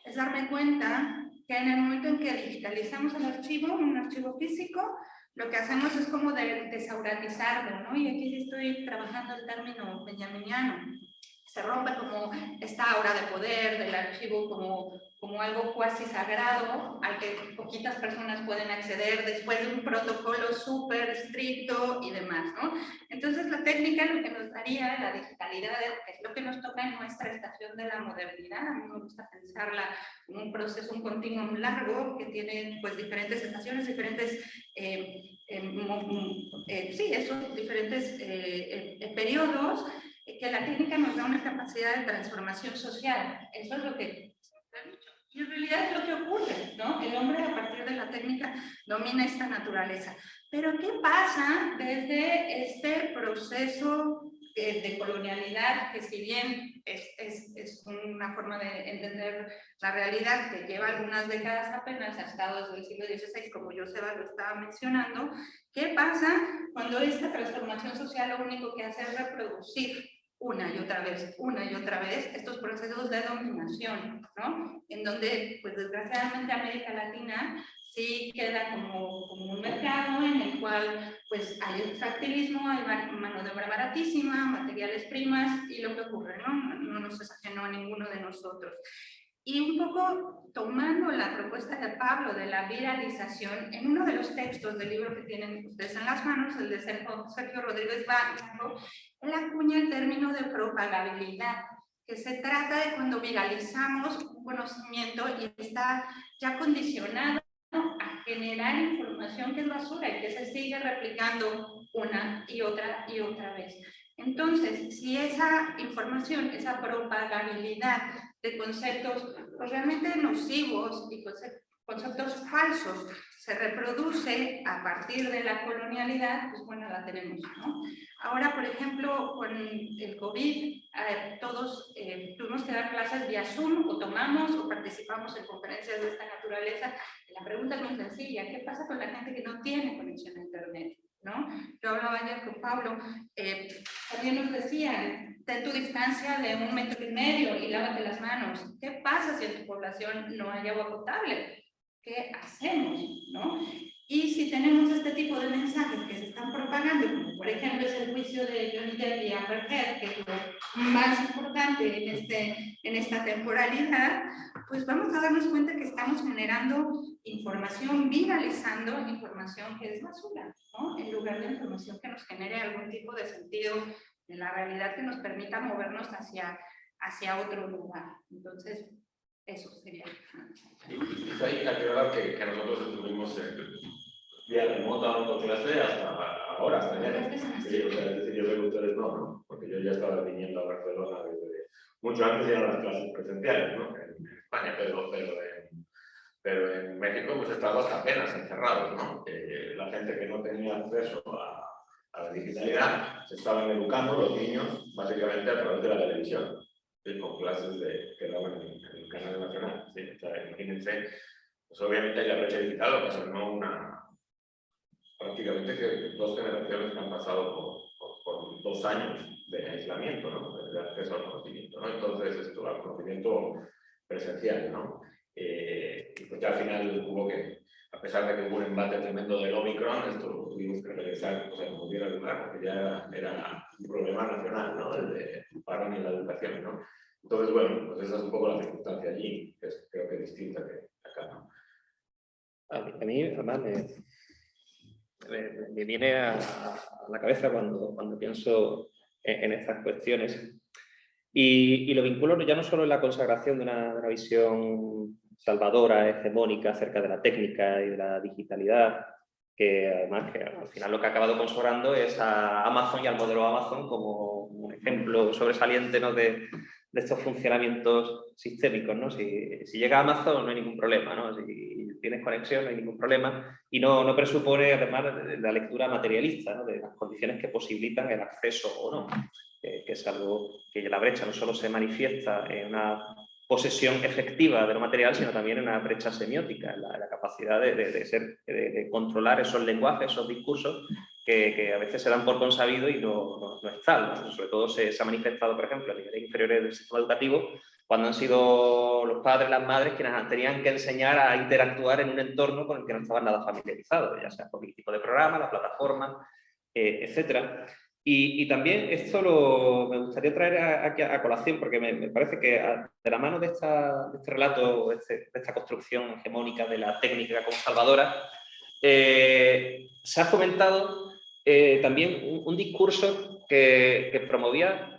es darme cuenta que en el momento en que digitalizamos el archivo, un archivo físico, lo que hacemos es como desauratizarlo, ¿no? Y aquí sí estoy trabajando el término benjaminiano. Se rompe como esta aura de poder del archivo como algo cuasi sagrado al que poquitas personas pueden acceder después de un protocolo súper estricto y demás, ¿no? Entonces la técnica lo que nos daría, la digitalidad, es lo que nos toca en nuestra estación de la modernidad. A mí me gusta pensarla como un proceso, un continuum largo que tiene pues diferentes estaciones, diferentes diferentes periodos, que la técnica nos da una capacidad de transformación social. Eso es lo que se ha dicho. Y en realidad es lo que ocurre, ¿no? El hombre a partir de la técnica domina esta naturaleza. Pero ¿qué pasa desde este proceso de colonialidad, que si bien es una forma de entender la realidad que lleva algunas décadas apenas, ha estado desde el siglo XVI, como Joseba lo estaba mencionando? ¿Qué pasa cuando esta transformación social lo único que hace es reproducir una y otra vez estos procesos de dominación, ¿no? En donde, pues desgraciadamente, América Latina sí queda como un mercado en el cual pues hay extractivismo, hay mano de obra baratísima, materiales primas, y lo que ocurre, ¿no? No nos es ajeno a ninguno de nosotros. Y un poco tomando la propuesta de Pablo de la viralización, en uno de los textos del libro que tienen ustedes en las manos, el de Sergio Rodríguez Blanco, él acuña el término de propagabilidad, que se trata de cuando viralizamos un conocimiento y está ya condicionado a generar información que es basura y que se sigue replicando una y otra vez. Entonces, si esa información, esa propagabilidad de conceptos pues, realmente nocivos y conceptos falsos se reproduce a partir de la colonialidad, pues bueno, la tenemos, ¿no? Ahora, por ejemplo, con el COVID, todos tuvimos que dar clases vía Zoom, o tomamos o participamos en conferencias de esta naturaleza. Y la pregunta es muy sencilla: ¿qué pasa con la gente que no tiene conexión a Internet? ¿No? Yo hablaba ayer con Pablo, también nos decían, ten tu distancia de 1,5 metros y lávate las manos. ¿Qué pasa si en tu población no hay agua potable? ¿Qué hacemos? ¿No? Y si tenemos este tipo de mensajes que se están propagando, como por ejemplo es el juicio de Johnny Depp y Amber Heard, que es lo más importante en esta temporalidad, pues vamos a darnos cuenta que estamos generando información, viralizando información que es basura, ¿no? En lugar de información que nos genere algún tipo de sentido de la realidad que nos permita movernos hacia otro lugar. Entonces, eso sería. Y hay que aclarar que nosotros estuvimos vía remota dando clase hasta ahora, hasta enero. Sí, o sea, es decir, yo creo que ustedes no, porque yo ya estaba viniendo a Barcelona desde mucho antes de ir a las clases presenciales, ¿no? En España, pero en México pues estamos apenas encerrados, ¿no? La gente que no tenía acceso a la digitalidad se estaban educando, los niños, básicamente a través de la televisión, ¿sí? Con clases que daban en el canal nacional, ¿sí? O sea, imagínense, pues obviamente la brecha digital ocasionó prácticamente que 2 generaciones que han pasado por 2 años de aislamiento, ¿no? De acceso al conocimiento, ¿no? Entonces, esto, al conocimiento presencial, ¿no? Y pues ya al final hubo que, a pesar de que hubo un embate tremendo del Omicron, esto tuvimos que regresar, o sea, como diera lugar, porque ya era un problema nacional, ¿no? El de parón en la educación, ¿no? Entonces, bueno, pues esa es un poco la circunstancia allí, que es, creo que distinta que acá, ¿no? A mí además, me viene a la cabeza cuando pienso en estas cuestiones y lo vinculo ya no solo en la consagración de una visión salvadora, hegemónica acerca de la técnica y de la digitalidad, que además que al final lo que ha acabado consagrando es a Amazon y al modelo Amazon como un ejemplo sobresaliente, ¿no? de estos funcionamientos sistémicos, ¿no? Si llega a Amazon no hay ningún problema, ¿no? Si tienes conexión no hay ningún problema y no presupone además la lectura materialista, ¿no? De las condiciones que posibilitan el acceso o no, que es algo que la brecha no solo se manifiesta en una posesión efectiva de lo material, sino también en una brecha semiótica, en la capacidad de controlar esos lenguajes, esos discursos que a veces se dan por consabido y no es tal, ¿no? Sobre todo se ha manifestado, por ejemplo, a niveles inferiores del sistema educativo, cuando han sido los padres, las madres quienes tenían que enseñar a interactuar en un entorno con el que no estaban nada familiarizados, ya sea por el tipo de programa, la plataforma, etcétera. Y también esto me gustaría traer aquí a colación, porque me parece que de la mano de este relato, de esta construcción hegemónica de la técnica como salvadora, se ha fomentado también un discurso que promovía,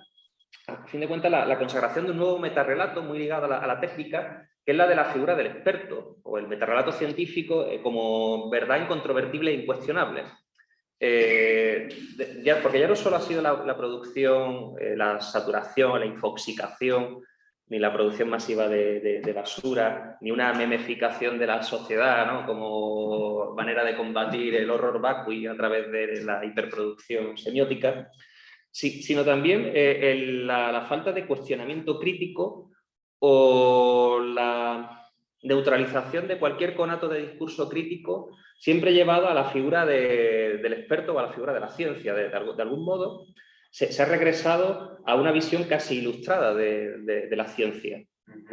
a fin de cuentas, la consagración de un nuevo metarrelato muy ligado a la técnica, que es la de la figura del experto, o el metarrelato científico como verdad incontrovertible e incuestionable. Porque ya no solo ha sido la producción, la saturación, la infoxicación, ni la producción masiva de basura, ni una memeficación de la sociedad, ¿no? Como manera de combatir el horror vacui a través de la hiperproducción semiótica, sino también la falta de cuestionamiento crítico o la neutralización de cualquier conato de discurso crítico, siempre llevado a la figura del experto o a la figura de la ciencia. De algún modo se ha regresado a una visión casi ilustrada de la ciencia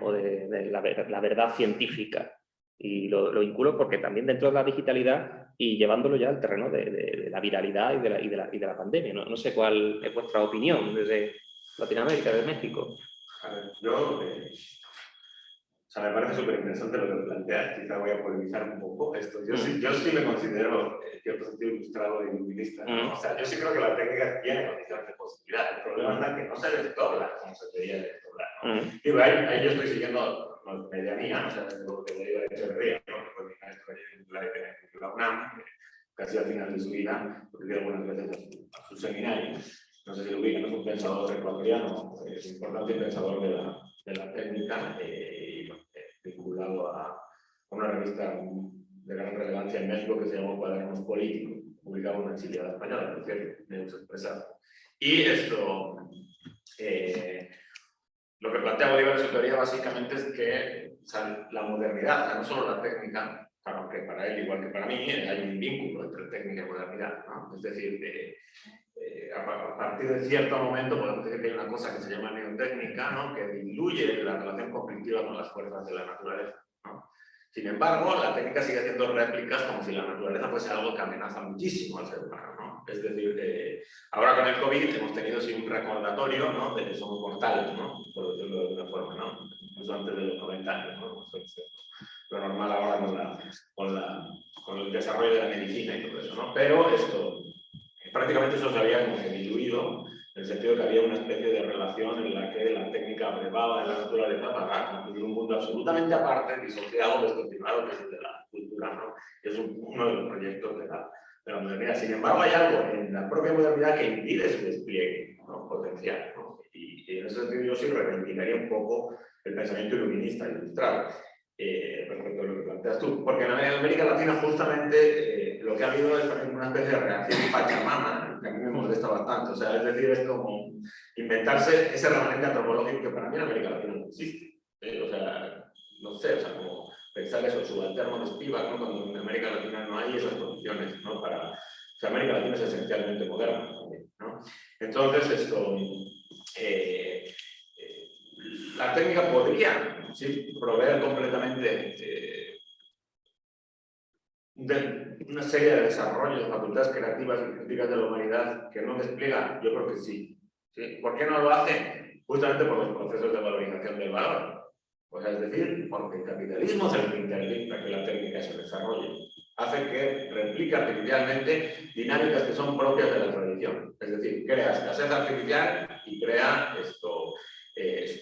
o de la verdad científica. Y lo vinculo porque también dentro de la digitalidad y llevándolo ya al terreno de la viralidad y de la pandemia. No sé cuál es vuestra opinión desde Latinoamérica, desde México. A ver, yo O sea, me parece súper interesante lo que planteas, quizá voy a polemizar un poco esto. Yo sí me considero, en cierto sentido, ilustrado e iluminista, ¿no? O sea, yo sí creo que la técnica tiene condiciones de posibilidad. El problema es que no se desdobla como se debería desdoblar, ¿no? Digo, ahí yo estoy siguiendo medianía, o sea, lo que le digo a Echeverría, ¿no? Que fue mi maestro en la UNAM, casi al final de su vida, porque dio algunas veces a su seminario. No sé si lo ubican, es un pensador ecuatoriano, es un importante pensador de la técnica, vinculado a una revista de gran relevancia en México que se llama Cuadernos Políticos, publicaba una exiliada española, por cierto, me gusta expresar. Y esto, lo que plantea Bolívar en su teoría básicamente es que, o sea, la modernidad, o sea, no solo la técnica, claro que para él, igual que para mí, hay un vínculo entre técnica y modernidad, ¿no? Es decir, a partir de cierto momento podemos decir que hay una cosa que se llama neotécnica, ¿no? Que diluye la relación conflictiva con las fuerzas de la naturaleza, ¿no? Sin embargo, la técnica sigue haciendo réplicas como si la naturaleza fuese algo que amenaza muchísimo al ser humano, ¿no? Es decir, ahora con el COVID hemos tenido sí un recordatorio, ¿no? De que somos mortales, ¿no? Por decirlo de alguna forma, ¿no? Incluso antes de los 90 años, ¿no? Lo normal ahora con el desarrollo de la medicina y todo eso, ¿no? Pero esto, prácticamente eso se había como que diluido, en el sentido de que había una especie de relación en la que la técnica abrevaba de la naturaleza para construir un mundo absolutamente aparte, disociado, descontinuado, que es el de la cultura, ¿no? Es uno de los proyectos de la modernidad. Sin embargo, hay algo en la propia modernidad que impide su despliegue, ¿no? Potencial, ¿no? Y en ese sentido yo sí reivindicaría un poco el pensamiento iluminista ilustrado. Respecto a lo que planteas tú, porque en América Latina justamente lo que ha habido es también una especie de reacción pachamama, que a mí me molesta bastante, o sea, es decir, es como inventarse ese remanente antropológico que para mí en América Latina no existe, o sea, no sé, o sea, como pensar eso, subalterno de Spivak, ¿no? Cuando en América Latina no hay esas condiciones, ¿no? O sea, América Latina es esencialmente moderna también, ¿no? Entonces, esto... la técnica podría, ¿sí?, proveer completamente de una serie de desarrollos, de facultades creativas y críticas de la humanidad que no despliega. Yo creo que sí. ¿Sí? ¿Por qué no lo hace? Justamente por los procesos de valorización del valor. O sea, es decir, porque el capitalismo es el que interdicta que la técnica se desarrolle. Hace que replique artificialmente dinámicas que son propias de la tradición. Es decir, crea escasez artificial y crea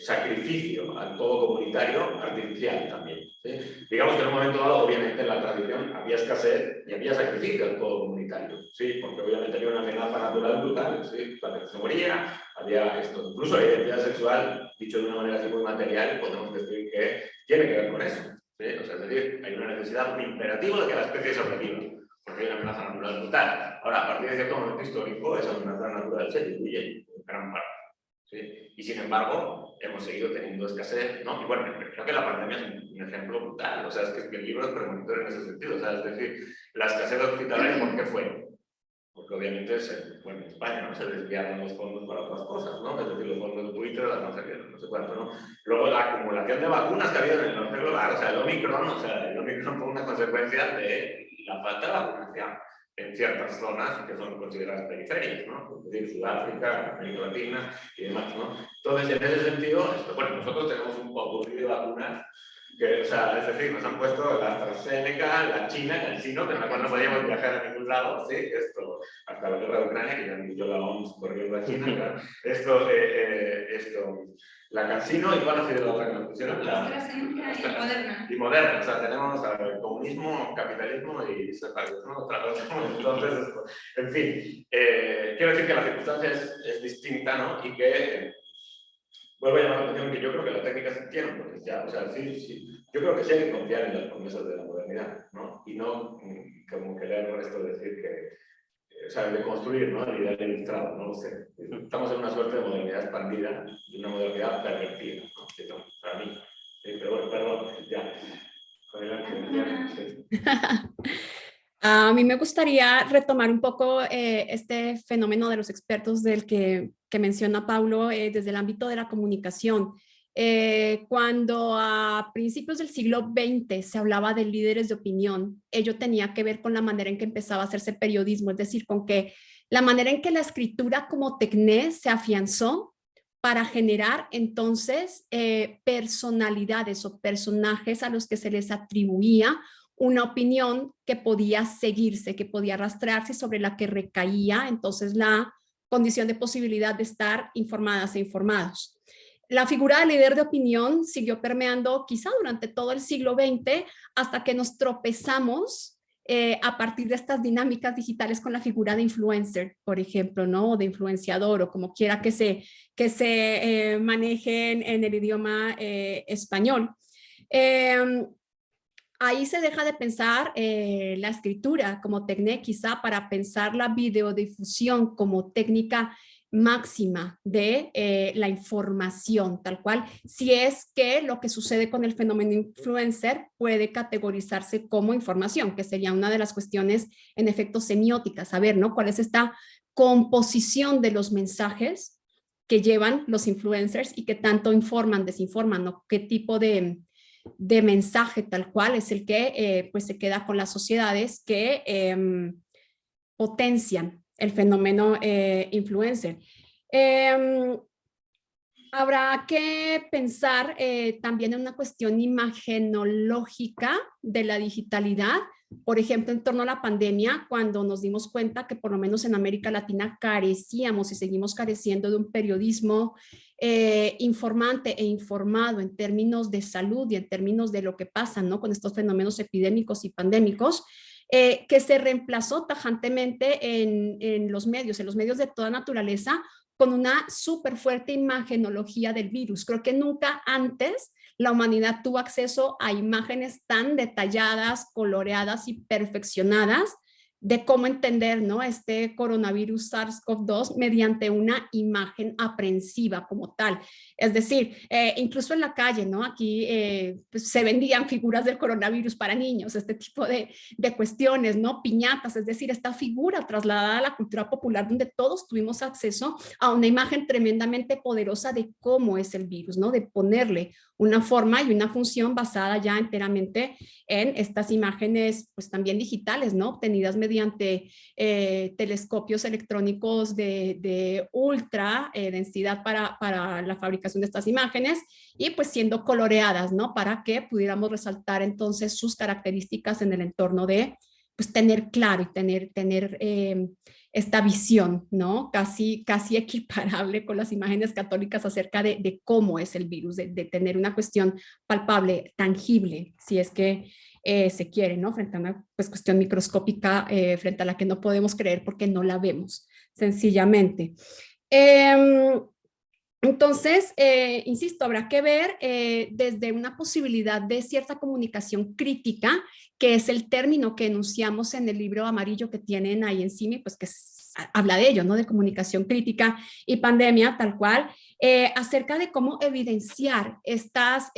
sacrificio al todo comunitario artificial también. ¿Sí? Digamos que en un momento dado, obviamente, en la tradición había escasez y había sacrificio al todo comunitario, ¿sí? Porque obviamente había una amenaza natural brutal, ¿sí? La gente se moría, había esto, incluso la identidad sexual, dicho de una manera así muy material, podemos decir que tiene que ver con eso, ¿sí? O sea, es decir, hay una necesidad, un imperativo de que la especie sobreviva, porque hay una amenaza natural brutal. Ahora, a partir de cierto momento histórico, esa amenaza natural se diluye en gran parte. ¿Sí? Y sin embargo, hemos seguido teniendo escasez, ¿no? Y bueno, creo que la pandemia es un ejemplo brutal, o sea, es que el libro es premonitorio en ese sentido, o sea, es decir, la escasez hospitalaria, ¿por qué fue? Porque obviamente en España, ¿no? Se desviaron los fondos para otras cosas, ¿no? Es decir, los fondos de Twitter, las no sé cuánto, ¿no? Luego la acumulación de vacunas que ha habido en el norte global, o sea, el Omicron fue una consecuencia de la falta de vacunación en ciertas zonas que son consideradas periféricas, ¿no? Es decir, Sudáfrica, América Latina y demás, ¿no? Entonces, en ese sentido, bueno, nosotros tenemos un popurrí de vacunas que, o sea, es decir, nos han puesto la AstraZeneca, la China, el chino, que en la cual no podíamos viajar a ningún lado, ¿sí? Esto, hasta la guerra de Ucrania, que ya ni yo la OMS corriendo a China, claro. La CanSino, ¿y cuál ha sido la otra que nos pusieron? La AstraZeneca y Moderna. Y Moderna, o sea, tenemos comunismo, capitalismo y separatismo, entonces, en fin, quiero decir que la circunstancia es distinta, ¿no? Y que vuelvo a llamar la atención que yo creo que la técnica sí tiene un potencial, o sea, sí, yo creo que sí hay que confiar en las promesas de la modernidad, ¿no? Y no como querer el resto decir que, o sea, de construir, ¿no? El ideal ilustrado, no lo sé. Estamos en una suerte de modernidad expandida y una modernidad pervertida, ¿no? Para mí. Sí, pero bueno, perdón, ya. Adelante. Sí. A mí me gustaría retomar un poco este fenómeno de los expertos del que menciona Paulo desde el ámbito de la comunicación. Cuando a principios del siglo XX se hablaba de líderes de opinión, ello tenía que ver con la manera en que empezaba a hacerse periodismo, es decir, con que la manera en que la escritura como tecné se afianzó para generar entonces personalidades o personajes a los que se les atribuía una opinión que podía seguirse, que podía rastrearse, sobre la que recaía entonces la condición de posibilidad de estar informadas e informados. La figura del líder de opinión siguió permeando quizá durante todo el siglo XX hasta que nos tropezamos a partir de estas dinámicas digitales con la figura de influencer, por ejemplo, ¿no? O de influenciador, o como quiera que se manejen en el idioma español. Ahí se deja de pensar la escritura como técnica, quizá para pensar la videodifusión como técnica máxima de la información, tal cual, si es que lo que sucede con el fenómeno influencer puede categorizarse como información, que sería una de las cuestiones en efecto semióticas, saber, ¿no? ¿Cuál es esta composición de los mensajes que llevan los influencers y que tanto informan, desinforman, ¿no? ¿Qué tipo de mensaje tal cual es el que pues se queda con las sociedades que potencian el fenómeno influencer? Habrá que pensar también en una cuestión imagenológica de la digitalidad, por ejemplo, en torno a la pandemia, cuando nos dimos cuenta que por lo menos en América Latina carecíamos y seguimos careciendo de un periodismo informante e informado en términos de salud y en términos de lo que pasa, ¿no? Con estos fenómenos epidémicos y pandémicos, que se reemplazó tajantemente en los medios de toda naturaleza, con una súper fuerte imagenología del virus. Creo que nunca antes la humanidad tuvo acceso a imágenes tan detalladas, coloreadas y perfeccionadas de cómo entender, ¿no? Este coronavirus SARS-CoV-2 mediante una imagen aprehensiva como tal. Es decir, incluso en la calle, ¿no? Aquí pues se vendían figuras del coronavirus para niños, este tipo de cuestiones, ¿no? Piñatas, es decir, esta figura trasladada a la cultura popular donde todos tuvimos acceso a una imagen tremendamente poderosa de cómo es el virus, ¿no? De ponerle una forma y una función basada ya enteramente en estas imágenes, pues también digitales, ¿no? Obtenidas mediante telescopios electrónicos de ultra densidad para la fabricación de estas imágenes y pues siendo coloreadas, ¿no? Para que pudiéramos resaltar entonces sus características en el entorno de pues tener claro y tener esta visión, ¿no? Casi equiparable con las imágenes católicas acerca de cómo es el virus, de tener una cuestión palpable, tangible, si es que se quiere, ¿no? Frente a una pues, cuestión microscópica frente a la que no podemos creer porque no la vemos, sencillamente. Entonces, insisto, habrá que ver desde una posibilidad de cierta comunicación crítica, que es el término que enunciamos en el libro amarillo que tienen ahí encima, pues que habla de ello, ¿no? De comunicación crítica y pandemia, tal cual, acerca de cómo evidenciar estas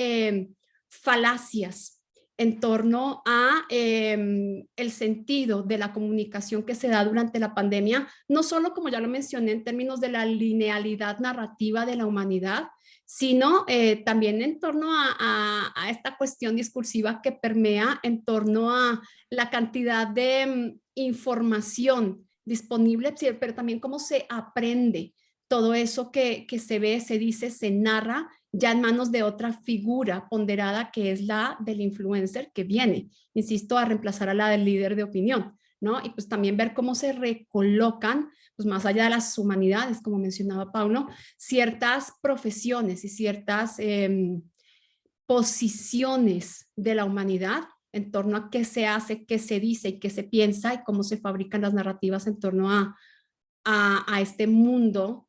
falacias en torno a el sentido de la comunicación que se da durante la pandemia, no solo, como ya lo mencioné, en términos de la linealidad narrativa de la humanidad, sino también en torno a esta cuestión discursiva que permea en torno a la cantidad de información disponible, pero también cómo se aprende todo eso que se ve, se dice, se narra ya en manos de otra figura ponderada que es la del influencer que viene, insisto, a reemplazar a la del líder de opinión, ¿no? Y pues también ver cómo se recolocan, pues más allá de las humanidades, como mencionaba Paulo, ciertas profesiones y ciertas posiciones de la humanidad en torno a qué se hace, qué se dice y qué se piensa y cómo se fabrican las narrativas en torno a este mundo,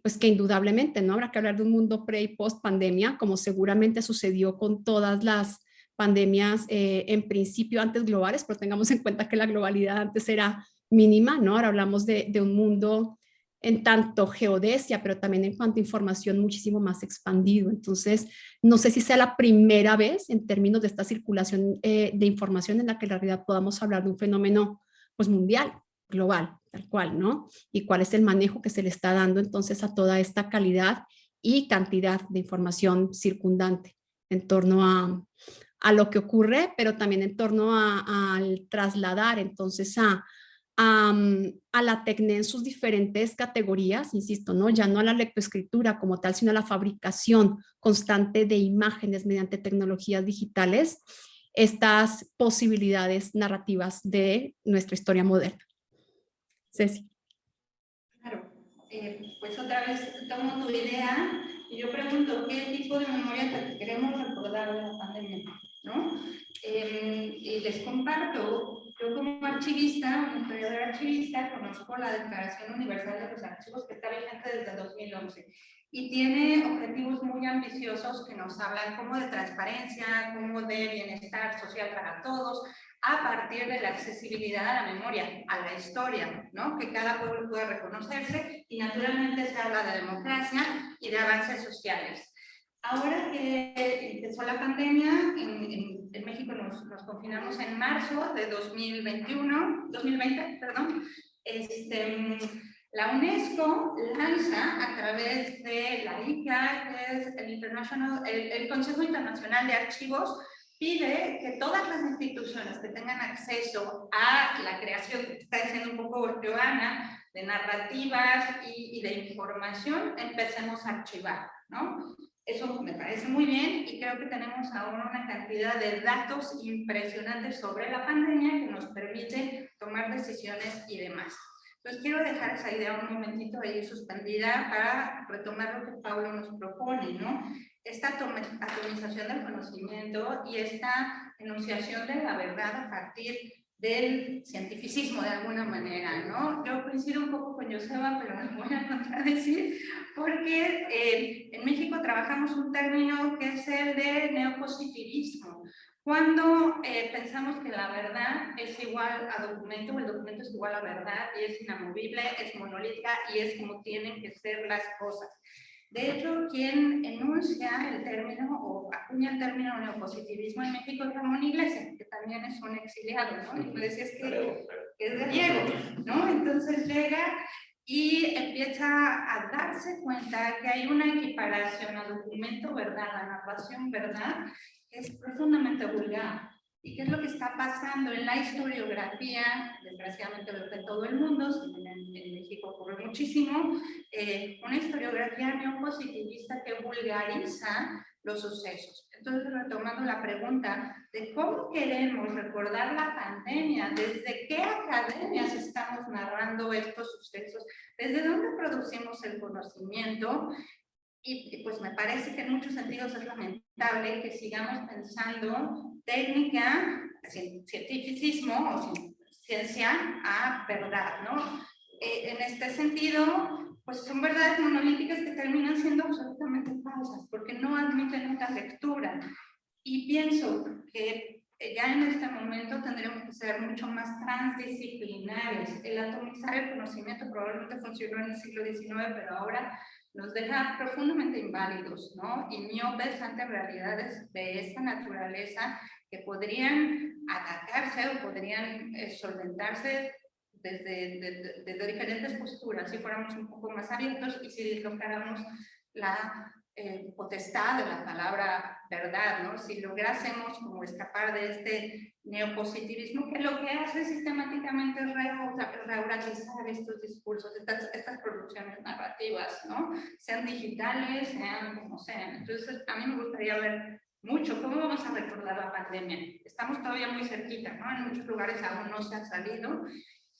pues que indudablemente no habrá que hablar de un mundo pre y post pandemia, como seguramente sucedió con todas las pandemias en principio antes globales, pero tengamos en cuenta que la globalidad antes era mínima, ¿no? Ahora hablamos de un mundo en tanto geodesia, pero también en cuanto a información muchísimo más expandido. Entonces, no sé si sea la primera vez en términos de esta circulación de información en la que en realidad podamos hablar de un fenómeno pues mundial, global, tal cual, ¿no? Y cuál es el manejo que se le está dando entonces a toda esta calidad y cantidad de información circundante en torno a lo que ocurre, pero también en torno al trasladar entonces a la TECNE en sus diferentes categorías, insisto, ¿no? Ya no a la lectoescritura como tal, sino a la fabricación constante de imágenes mediante tecnologías digitales, estas posibilidades narrativas de nuestra historia moderna. Ceci. Claro, pues otra vez tomo tu idea y yo pregunto, ¿qué tipo de memoria queremos recordar de la pandemia? ¿No? Y les comparto, yo como archivista, un historiador archivista, conozco la Declaración Universal de los Archivos que está vigente desde 2011 y tiene objetivos muy ambiciosos que nos hablan como de transparencia, como de bienestar social para todos, a partir de la accesibilidad a la memoria, a la historia, ¿no? Que cada pueblo pueda reconocerse y naturalmente se habla de democracia y de avances sociales. Ahora que empezó la pandemia, en México nos confinamos en marzo de 2020, perdón, la UNESCO lanza a través de la ICA, que es el Consejo Internacional de Archivos, pide que todas las instituciones que tengan acceso a la creación, que está diciendo un poco Joana, de narrativas y de información, empecemos a archivar, ¿no? Eso me parece muy bien y creo que tenemos ahora una cantidad de datos impresionantes sobre la pandemia que nos permite tomar decisiones y demás. Entonces quiero dejar esa idea un momentito ahí suspendida para retomar lo que Pablo nos propone, ¿no? Esta atomización del conocimiento y esta enunciación de la verdad a partir del cientificismo de alguna manera, ¿no? Yo coincido un poco con Joseba, pero me voy a contradecir porque en México trabajamos un término que es el de neopositivismo. Cuando pensamos que la verdad es igual a documento, o el documento es igual a verdad y es inamovible, es monolítica y es como tienen que ser las cosas. De hecho, quien enuncia el término o acuña el término neopositivismo en México es Ramón Iglesias, que también es un exiliado, ¿no? Y me decías que es gallego, ¿no? Entonces llega y empieza a darse cuenta que hay una equiparación a documento verdad, a narración verdad, que es profundamente vulgar. ¿Y qué es lo que está pasando en la historiografía? Desgraciadamente lo que en todo el mundo, en México ocurre muchísimo, una historiografía neopositivista que vulgariza los sucesos. Entonces, retomando la pregunta de cómo queremos recordar la pandemia, desde qué academias estamos narrando estos sucesos, desde dónde producimos el conocimiento, y pues me parece que en muchos sentidos es lamentable que sigamos pensando técnica, cientificismo o ciencia a verdad, ¿no? En este sentido, pues son verdades monolíticas que terminan siendo absolutamente falsas porque no admiten otra lectura. Y pienso que ya en este momento tendremos que ser mucho más transdisciplinares. El atomizar el conocimiento probablemente funcionó en el siglo XIX, pero ahora nos deja profundamente inválidos, ¿no? Y miopes ante realidades de esta naturaleza que podrían atacarse o podrían solventarse desde diferentes posturas si fuéramos un poco más abiertos y si dislocáramos la potestad de la palabra verdad, ¿no? Si lográsemos como escapar de este neopositivismo que lo que hace sistemáticamente es reorganizar estos discursos, estas producciones narrativas, ¿no? Sean digitales, sean como sean. Entonces, a mí me gustaría ver mucho cómo vamos a recordar la pandemia. Estamos todavía muy cerquita, ¿no? En muchos lugares aún no se ha salido.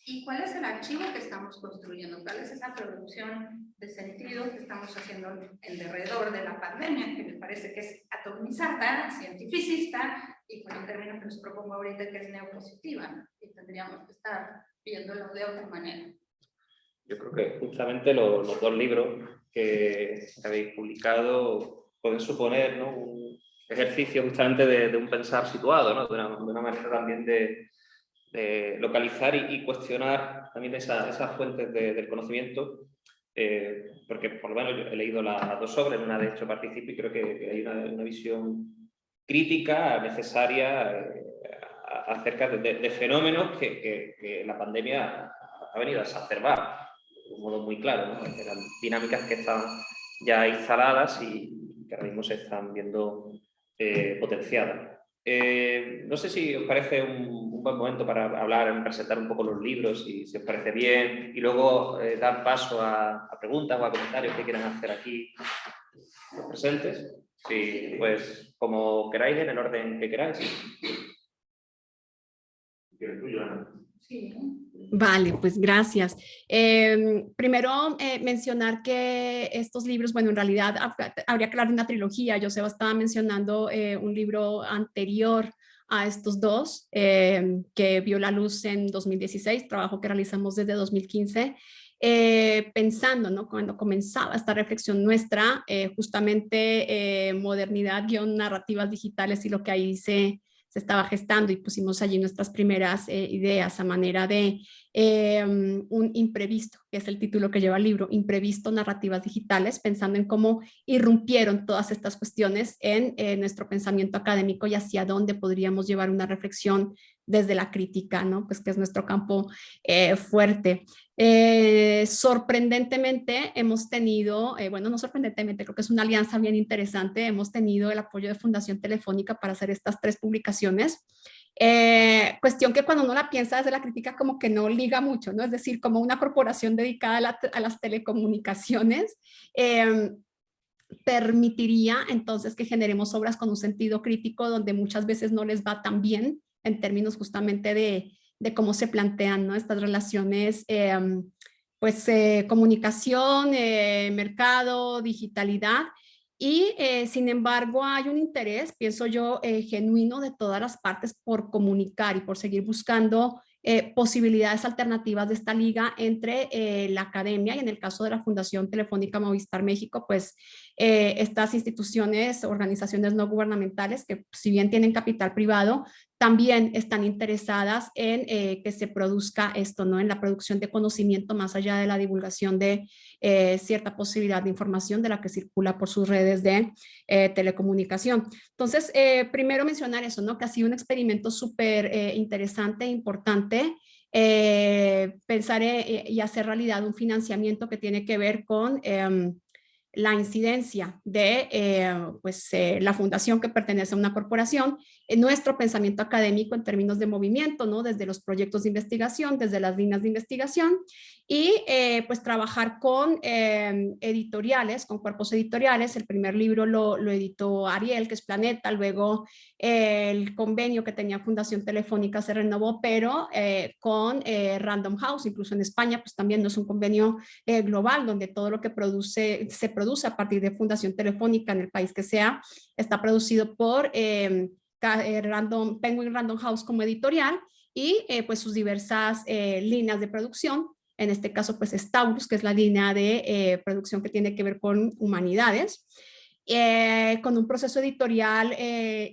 ¿Y cuál es el archivo que estamos construyendo? ¿Cuál es esa producción de sentido que estamos haciendo en derredor de la pandemia? Que me parece que es atomizada, cientificista, y con el término que les propongo ahorita que es neopositiva. Y tendríamos que estar viéndolo de otra manera. Yo creo que justamente los dos libros que habéis publicado pueden suponer, ¿no?, un ejercicio justamente de un pensar situado, ¿no?, de una manera también de localizar y cuestionar también esas fuentes del conocimiento, porque por lo menos yo he leído las dos obras, en una de hecho participo y creo que hay una visión crítica necesaria acerca de fenómenos que la pandemia ha venido a exacerbar de un modo muy claro, ¿no? Eran dinámicas que estaban ya instaladas y que ahora mismo se están viendo potenciadas. no sé si os parece un buen momento para hablar, presentar un poco los libros, y si os parece bien, y luego dar paso a preguntas o a comentarios que quieran hacer aquí los presentes. Sí, pues como queráis, en el orden que queráis. Sí. Vale, pues gracias. Primero, mencionar que estos libros, bueno, en realidad habría que hablar de una trilogía. Joseba estaba mencionando un libro anterior a estos dos, que vio la luz en 2016, trabajo que realizamos desde 2015, pensando, ¿no? Cuando comenzaba esta reflexión nuestra, justamente modernidad-narrativas digitales y lo que ahí se estaba gestando, y pusimos allí nuestras primeras ideas a manera de un imprevisto, que es el título que lleva el libro, Imprevisto, narrativas digitales, pensando en cómo irrumpieron todas estas cuestiones en nuestro pensamiento académico y hacia dónde podríamos llevar una reflexión desde la crítica, ¿no? Pues que es nuestro campo fuerte. Sorprendentemente hemos tenido, bueno, no sorprendentemente, creo que es una alianza bien interesante, hemos tenido el apoyo de Fundación Telefónica para hacer estas 3 publicaciones. Cuestión que cuando uno la piensa desde la crítica como que no liga mucho, ¿no? Es decir, como una corporación dedicada a las telecomunicaciones, permitiría entonces que generemos obras con un sentido crítico donde muchas veces no les va tan bien en términos justamente de cómo se plantean, ¿no? Estas relaciones, comunicación, mercado, digitalidad. Y sin embargo hay un interés, pienso yo, genuino de todas las partes por comunicar y por seguir buscando posibilidades alternativas de esta liga entre la academia y, en el caso de la Fundación Telefónica Movistar México, pues estas instituciones, organizaciones no gubernamentales que, si bien tienen capital privado, también están interesadas en que se produzca esto, ¿no? En la producción de conocimiento más allá de la divulgación de cierta posibilidad de información de la que circula por sus redes de telecomunicación. Entonces, primero mencionar eso, ¿no? Que ha sido un experimento súper interesante e importante, pensar y hacer realidad un financiamiento que tiene que ver con la incidencia de la fundación, que pertenece a una corporación, en nuestro pensamiento académico en términos de movimiento, ¿no? Desde los proyectos de investigación, desde las líneas de investigación, y pues trabajar con editoriales, con cuerpos editoriales. El primer libro lo editó Ariel, que es Planeta, luego el convenio que tenía Fundación Telefónica se renovó, pero con Random House, incluso en España, pues también no es un convenio global, donde todo lo que se produce a partir de Fundación Telefónica en el país que sea, está producido por Penguin Random House como editorial, y pues sus diversas líneas de producción. En este caso, pues es Taurus, que es la línea de producción que tiene que ver con humanidades. Con un proceso editorial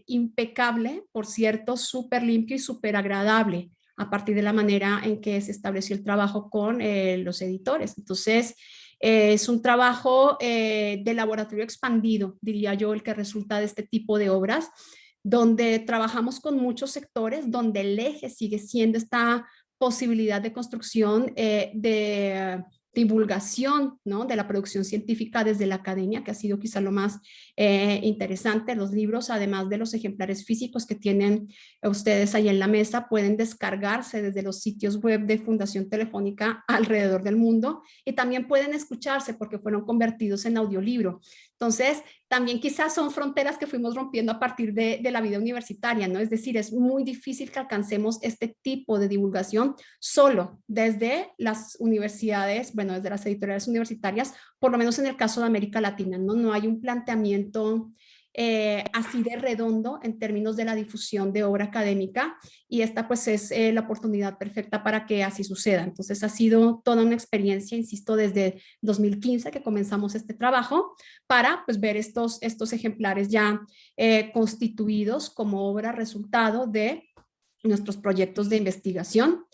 impecable, por cierto, súper limpio y súper agradable, a partir de la manera en que se estableció el trabajo con los editores. Entonces, es un trabajo de laboratorio expandido, diría yo, el que resulta de este tipo de obras, donde trabajamos con muchos sectores, donde el eje sigue siendo esta posibilidad de construcción de divulgación, ¿no? De la producción científica desde la academia, que ha sido quizá lo más interesante. Los libros, además de los ejemplares físicos que tienen ustedes ahí en la mesa, pueden descargarse desde los sitios web de Fundación Telefónica alrededor del mundo, y también pueden escucharse porque fueron convertidos en audiolibro. Entonces, también quizás son fronteras que fuimos rompiendo a partir de la vida universitaria, ¿no? Es decir, es muy difícil que alcancemos este tipo de divulgación solo desde las universidades, bueno, desde las editoriales universitarias, por lo menos en el caso de América Latina, ¿no? No hay un planteamiento así de redondo en términos de la difusión de obra académica, y esta pues es la oportunidad perfecta para que así suceda. Entonces ha sido toda una experiencia, insisto, desde 2015 que comenzamos este trabajo, para pues ver estos ejemplares ya constituidos como obra resultado de nuestros proyectos de investigación.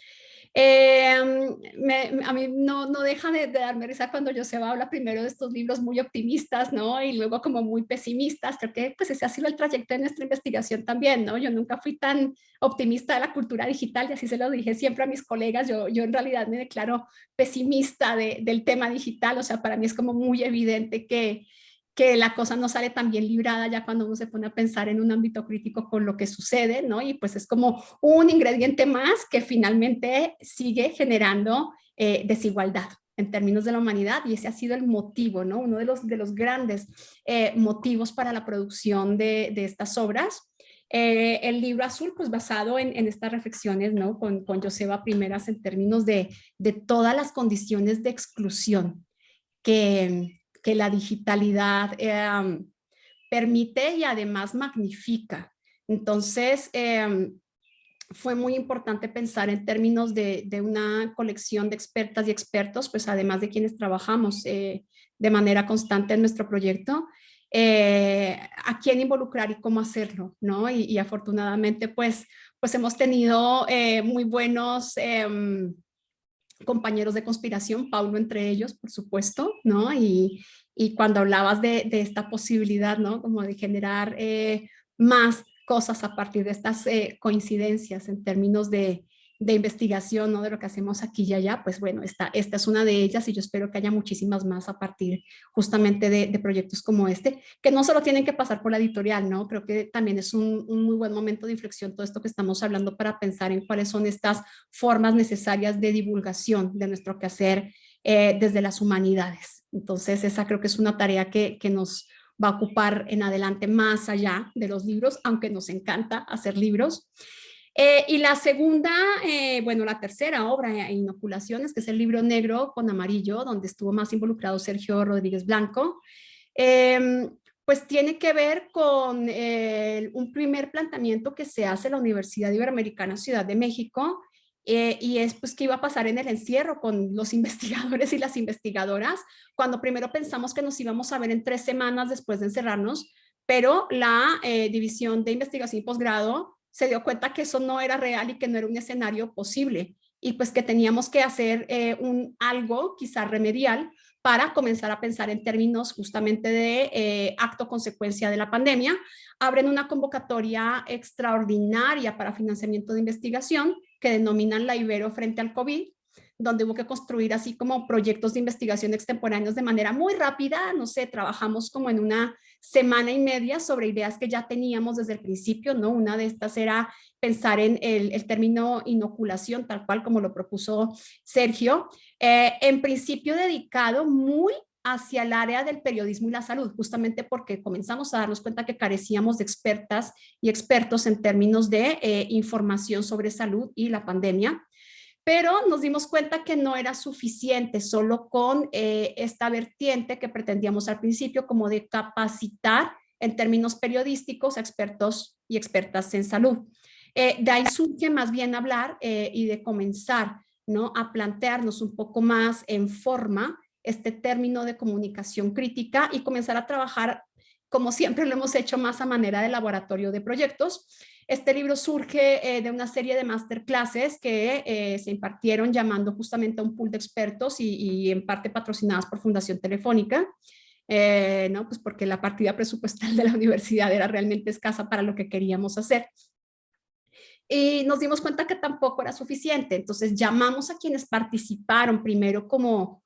A mí no deja de darme risa cuando Joseba habla primero de estos libros muy optimistas, ¿no? Y luego como muy pesimistas. Creo que pues ese ha sido el trayecto de nuestra investigación también, ¿no? Yo nunca fui tan optimista de la cultura digital, y así se lo dije siempre a mis colegas. Yo en realidad me declaro pesimista del tema digital. O sea, para mí es como muy evidente que que la cosa no sale tan bien librada ya cuando uno se pone a pensar en un ámbito crítico con lo que sucede, ¿no? Y pues es como un ingrediente más que finalmente sigue generando desigualdad en términos de la humanidad, y ese ha sido el motivo, ¿no? Uno de los grandes motivos para la producción de estas obras. El libro azul, pues basado en estas reflexiones, ¿no? Con Joseba Primeras en términos de todas las condiciones de exclusión que la digitalidad permite y además magnifica. Entonces, fue muy importante pensar en términos de una colección de expertas y expertos, pues además de quienes trabajamos de manera constante en nuestro proyecto, a quién involucrar y cómo hacerlo, ¿no? Y afortunadamente, pues hemos tenido muy buenos compañeros de conspiración, Paulo entre ellos, por supuesto, ¿no? Y cuando hablabas de esta posibilidad, ¿no? Como de generar más cosas a partir de estas coincidencias en términos de investigación, ¿no? De lo que hacemos aquí y allá, pues bueno, esta es una de ellas, y yo espero que haya muchísimas más a partir justamente de proyectos como este, que no solo tienen que pasar por la editorial, ¿no? Creo que también es un muy buen momento de inflexión todo esto que estamos hablando para pensar en cuáles son estas formas necesarias de divulgación de nuestro quehacer desde las humanidades. Entonces, esa creo que es una tarea que nos va a ocupar en adelante más allá de los libros, aunque nos encanta hacer libros. Y la segunda, bueno, la tercera obra, Inoculaciones, que es el libro negro con amarillo, donde estuvo más involucrado Sergio Rodríguez Blanco, pues tiene que ver con un primer planteamiento que se hace en la Universidad Iberoamericana Ciudad de México, y es pues qué iba a pasar en el encierro con los investigadores y las investigadoras, cuando primero pensamos que nos íbamos a ver en 3 semanas después de encerrarnos, pero la División de Investigación y Posgrado se dio cuenta que eso no era real y que no era un escenario posible, y pues que teníamos que hacer algo quizá remedial para comenzar a pensar en términos justamente de acto-consecuencia de la pandemia. Abren una convocatoria extraordinaria para financiamiento de investigación que denominan la Ibero frente al COVID, donde hubo que construir así como proyectos de investigación extemporáneos de manera muy rápida. No sé, trabajamos como en una semana y media sobre ideas que ya teníamos desde el principio, ¿no? Una de estas era pensar en el término inoculación, tal cual como lo propuso Sergio, en principio dedicado muy hacia el área del periodismo y la salud, justamente porque comenzamos a darnos cuenta que carecíamos de expertas y expertos en términos de información sobre salud y la pandemia. Pero nos dimos cuenta que no era suficiente solo con esta vertiente que pretendíamos al principio, como de capacitar en términos periodísticos a expertos y expertas en salud. De ahí surge más bien hablar y de comenzar, ¿no?, a plantearnos un poco más en forma este término de comunicación crítica y comenzar a trabajar, como siempre lo hemos hecho, más a manera de laboratorio de proyectos. Este libro surge de una serie de masterclasses que se impartieron llamando justamente a un pool de expertos y en parte patrocinadas por Fundación Telefónica, ¿no? Pues porque la partida presupuestal de la universidad era realmente escasa para lo que queríamos hacer. Y nos dimos cuenta que tampoco era suficiente, entonces llamamos a quienes participaron primero como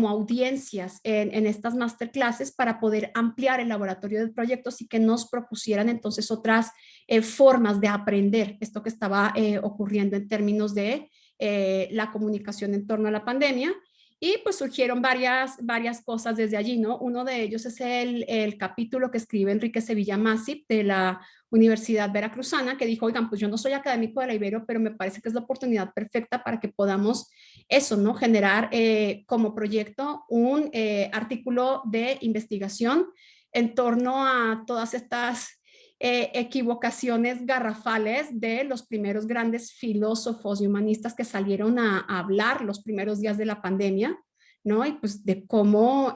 audiencias en estas masterclasses para poder ampliar el laboratorio de proyectos y que nos propusieran entonces otras formas de aprender esto que estaba ocurriendo en términos de la comunicación en torno a la pandemia. Y pues surgieron varias cosas desde allí, ¿no? Uno de ellos es el capítulo que escribe Enrique Sevilla Masip de la Universidad Veracruzana, que dijo, oigan, pues yo no soy académico de la Ibero, pero me parece que es la oportunidad perfecta para que podamos eso, ¿no? Generar como proyecto un artículo de investigación en torno a todas estas equivocaciones garrafales de los primeros grandes filósofos y humanistas que salieron a hablar los primeros días de la pandemia, ¿no? Y pues de cómo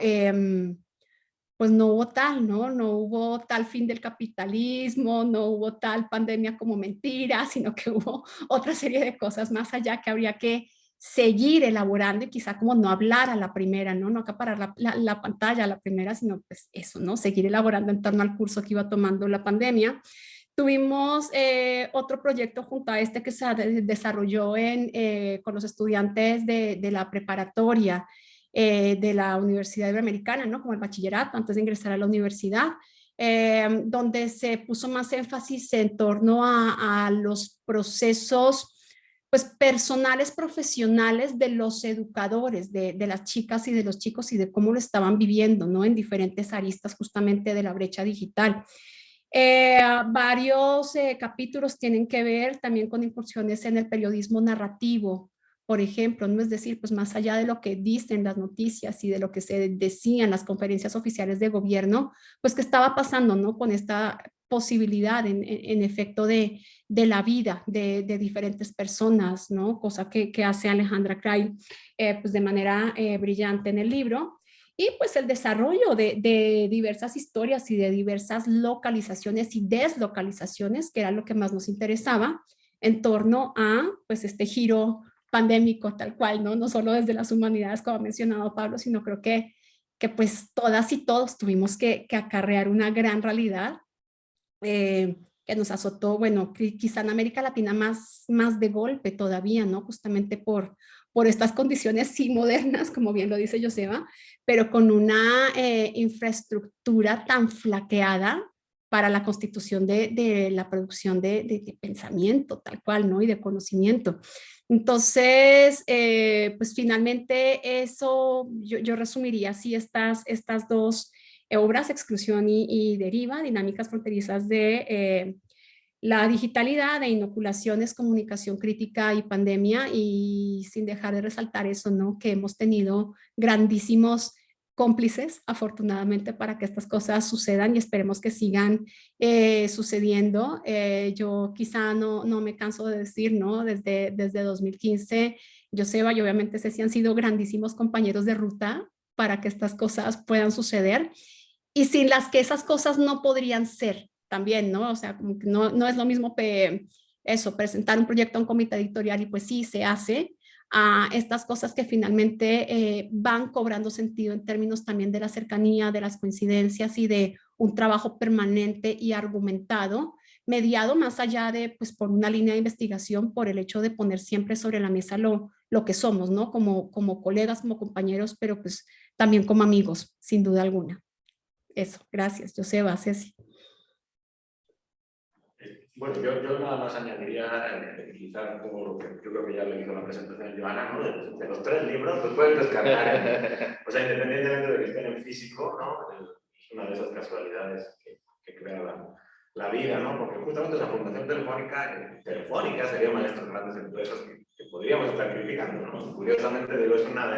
pues no hubo tal, ¿no? No hubo tal fin del capitalismo, no hubo tal pandemia como mentira, sino que hubo otra serie de cosas más allá que habría que seguir elaborando y quizá como no hablar a la primera, ¿no? No acaparar la pantalla a la primera, sino pues eso, ¿no? Seguir elaborando en torno al curso que iba tomando la pandemia. Tuvimos otro proyecto junto a este que se desarrolló con los estudiantes de la preparatoria, de la Universidad Iberoamericana, ¿no? Como el bachillerato, antes de ingresar a la universidad, donde se puso más énfasis en torno a los procesos pues personales, profesionales de los educadores, de las chicas y de los chicos y de cómo lo estaban viviendo, ¿no? En diferentes aristas justamente de la brecha digital. Varios capítulos tienen que ver también con incursiones en el periodismo narrativo, por ejemplo, ¿no? Es decir, pues más allá de lo que dicen las noticias y de lo que se decía en las conferencias oficiales de gobierno, pues qué estaba pasando, ¿no? Con esta posibilidad en efecto de la vida de diferentes personas, ¿no? Cosa que hace Alejandra Cray pues de manera brillante en el libro. Y pues el desarrollo de diversas historias y de diversas localizaciones y deslocalizaciones, que era lo que más nos interesaba, en torno a pues este giro pandémico tal cual, ¿no? No solo desde las humanidades, como ha mencionado Pablo, sino creo que pues todas y todos tuvimos que acarrear una gran realidad que nos azotó, bueno, quizá en América Latina más de golpe todavía, ¿no? Justamente por estas condiciones sí modernas, como bien lo dice Joseba, pero con una infraestructura tan flaqueada para la constitución de la producción de pensamiento, tal cual, ¿no? Y de conocimiento. Entonces, pues finalmente eso, yo resumiría así estas dos obras, exclusión y deriva, dinámicas fronterizas de la digitalidad, de inoculaciones, comunicación crítica y pandemia, y sin dejar de resaltar eso, ¿no? Que hemos tenido grandísimos cómplices, afortunadamente, para que estas cosas sucedan y esperemos que sigan sucediendo. Yo quizá no me canso de decir, ¿no? Desde 2015, Joseba y obviamente Ceci han sido grandísimos compañeros de ruta para que estas cosas puedan suceder y sin las que esas cosas no podrían ser también, ¿no? O sea, como que no es lo mismo eso, presentar un proyecto a un comité editorial y pues sí, se hace, a estas cosas que finalmente van cobrando sentido en términos también de la cercanía, de las coincidencias y de un trabajo permanente y argumentado, mediado más allá de, pues, por una línea de investigación, por el hecho de poner siempre sobre la mesa lo que somos, ¿no? Como colegas, como compañeros, pero pues también como amigos, sin duda alguna. Eso, gracias, Joseba, Ceci. Bueno, yo nada más añadiría, quizás un poco lo que yo creo que ya le hizo la presentación Joana, ¿no? De los 3 libros, los puedes descargar, o sea, independientemente de que estén en físico, ¿no? Es una de esas casualidades que crea la vida, ¿no? Porque justamente la Fundación Telefónica sería una de estas grandes empresas que podríamos estar criticando, ¿no? Curiosamente, digo, es una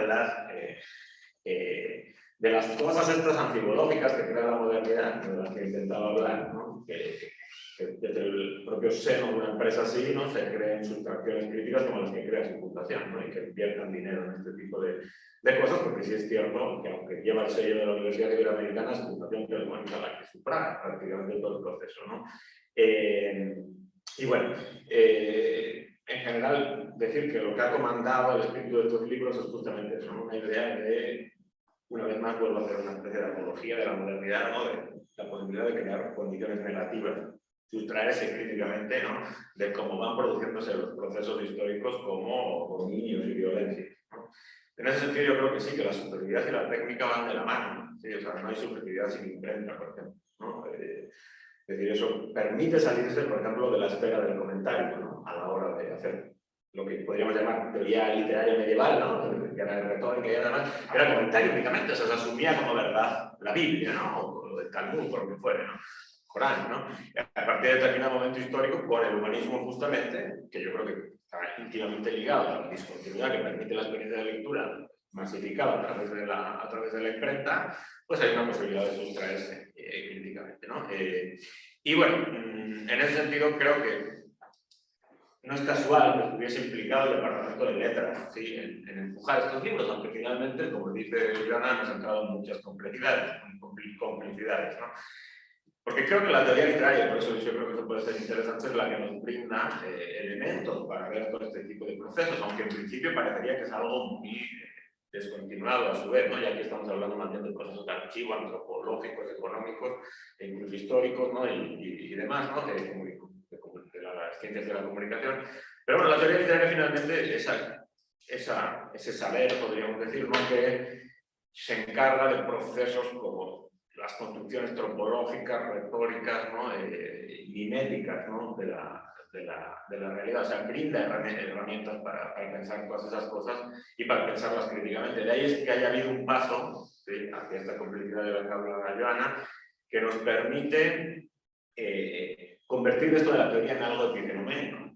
de las cosas estas antropológicas que crea la modernidad, de las que intentaba hablar, ¿no? Que desde el propio seno de una empresa así, ¿no? Se creen sustracciones críticas como las que crea su fundación, ¿no? Y que inviertan dinero en este tipo de cosas, porque sí es cierto que aunque lleva el sello de la Universidad Iberoamericana, es la Fundación Telefónica la que sufraga prácticamente todo el proceso, ¿no? Y bueno, en general, decir que lo que ha comandado el espíritu de estos libros es justamente eso, ¿no? Una idea de, una vez más, vuelvo a hacer una especie de apología de la modernidad, ¿no? De la posibilidad de crear condiciones negativas, sustraerse críticamente, ¿no? De cómo van produciéndose los procesos históricos como dominios y violencia, ¿no? En ese sentido, yo creo que sí, que la subjetividad y la técnica van de la mano, ¿sí? O sea, no hay subjetividad sin imprenta, por ejemplo, ¿no? Es decir, eso permite salirse, por ejemplo, de la esfera del comentario, ¿no? A la hora de hacer lo que podríamos llamar teoría literaria medieval, ¿no? Que era retórica y además era comentario únicamente, o sea, se asumía como verdad la Biblia, ¿no? O el Talmud, por lo que fuere, ¿no? Corán, ¿no? A partir de determinado momento histórico, con el humanismo justamente, que yo creo que está íntimamente ligado a la discontinuidad que permite la experiencia de lectura masificada a través de la imprenta, pues hay una posibilidad de sustraerse críticamente, ¿no? Y bueno, en ese sentido creo que no es casual que estuviese implicado el Departamento de Letras, ¿sí? en empujar estos libros, aunque finalmente, como dice Joana, hemos entrado en muchas complicidades, ¿no? Porque creo que la teoría literaria, por eso yo creo que eso puede ser interesante, es la que nos brinda elementos para ver todo este tipo de procesos, aunque en principio parecería que es algo muy descontinuado a su vez, ¿no? Ya que estamos hablando más bien de procesos de archivo, antropológicos, económicos, e incluso históricos, ¿no? y demás, ¿no? De las ciencias de la comunicación. Pero bueno, la teoría literaria finalmente ese saber, podríamos decir, ¿no? Que se encarga de procesos como las construcciones tropológicas, retóricas, ¿no? Miméticas, ¿no? de la realidad. O sea, brinda herramientas para pensar todas esas cosas y para pensarlas críticamente. De ahí es que haya habido un paso, ¿sí?, hacia esta complejidad de la que habla Joana, que nos permite convertir esto de la teoría en algo epifenoménico,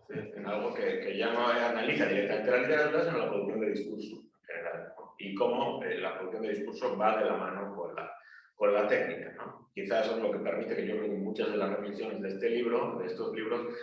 ¿sí?, en algo que ya no analiza directamente la literatura, sino la producción de discurso en general, ¿no? Y cómo la producción de discurso va de la mano con la técnica, ¿no? Quizás eso es lo que permite que yo creo que muchas de las reflexiones de este libro, de estos libros,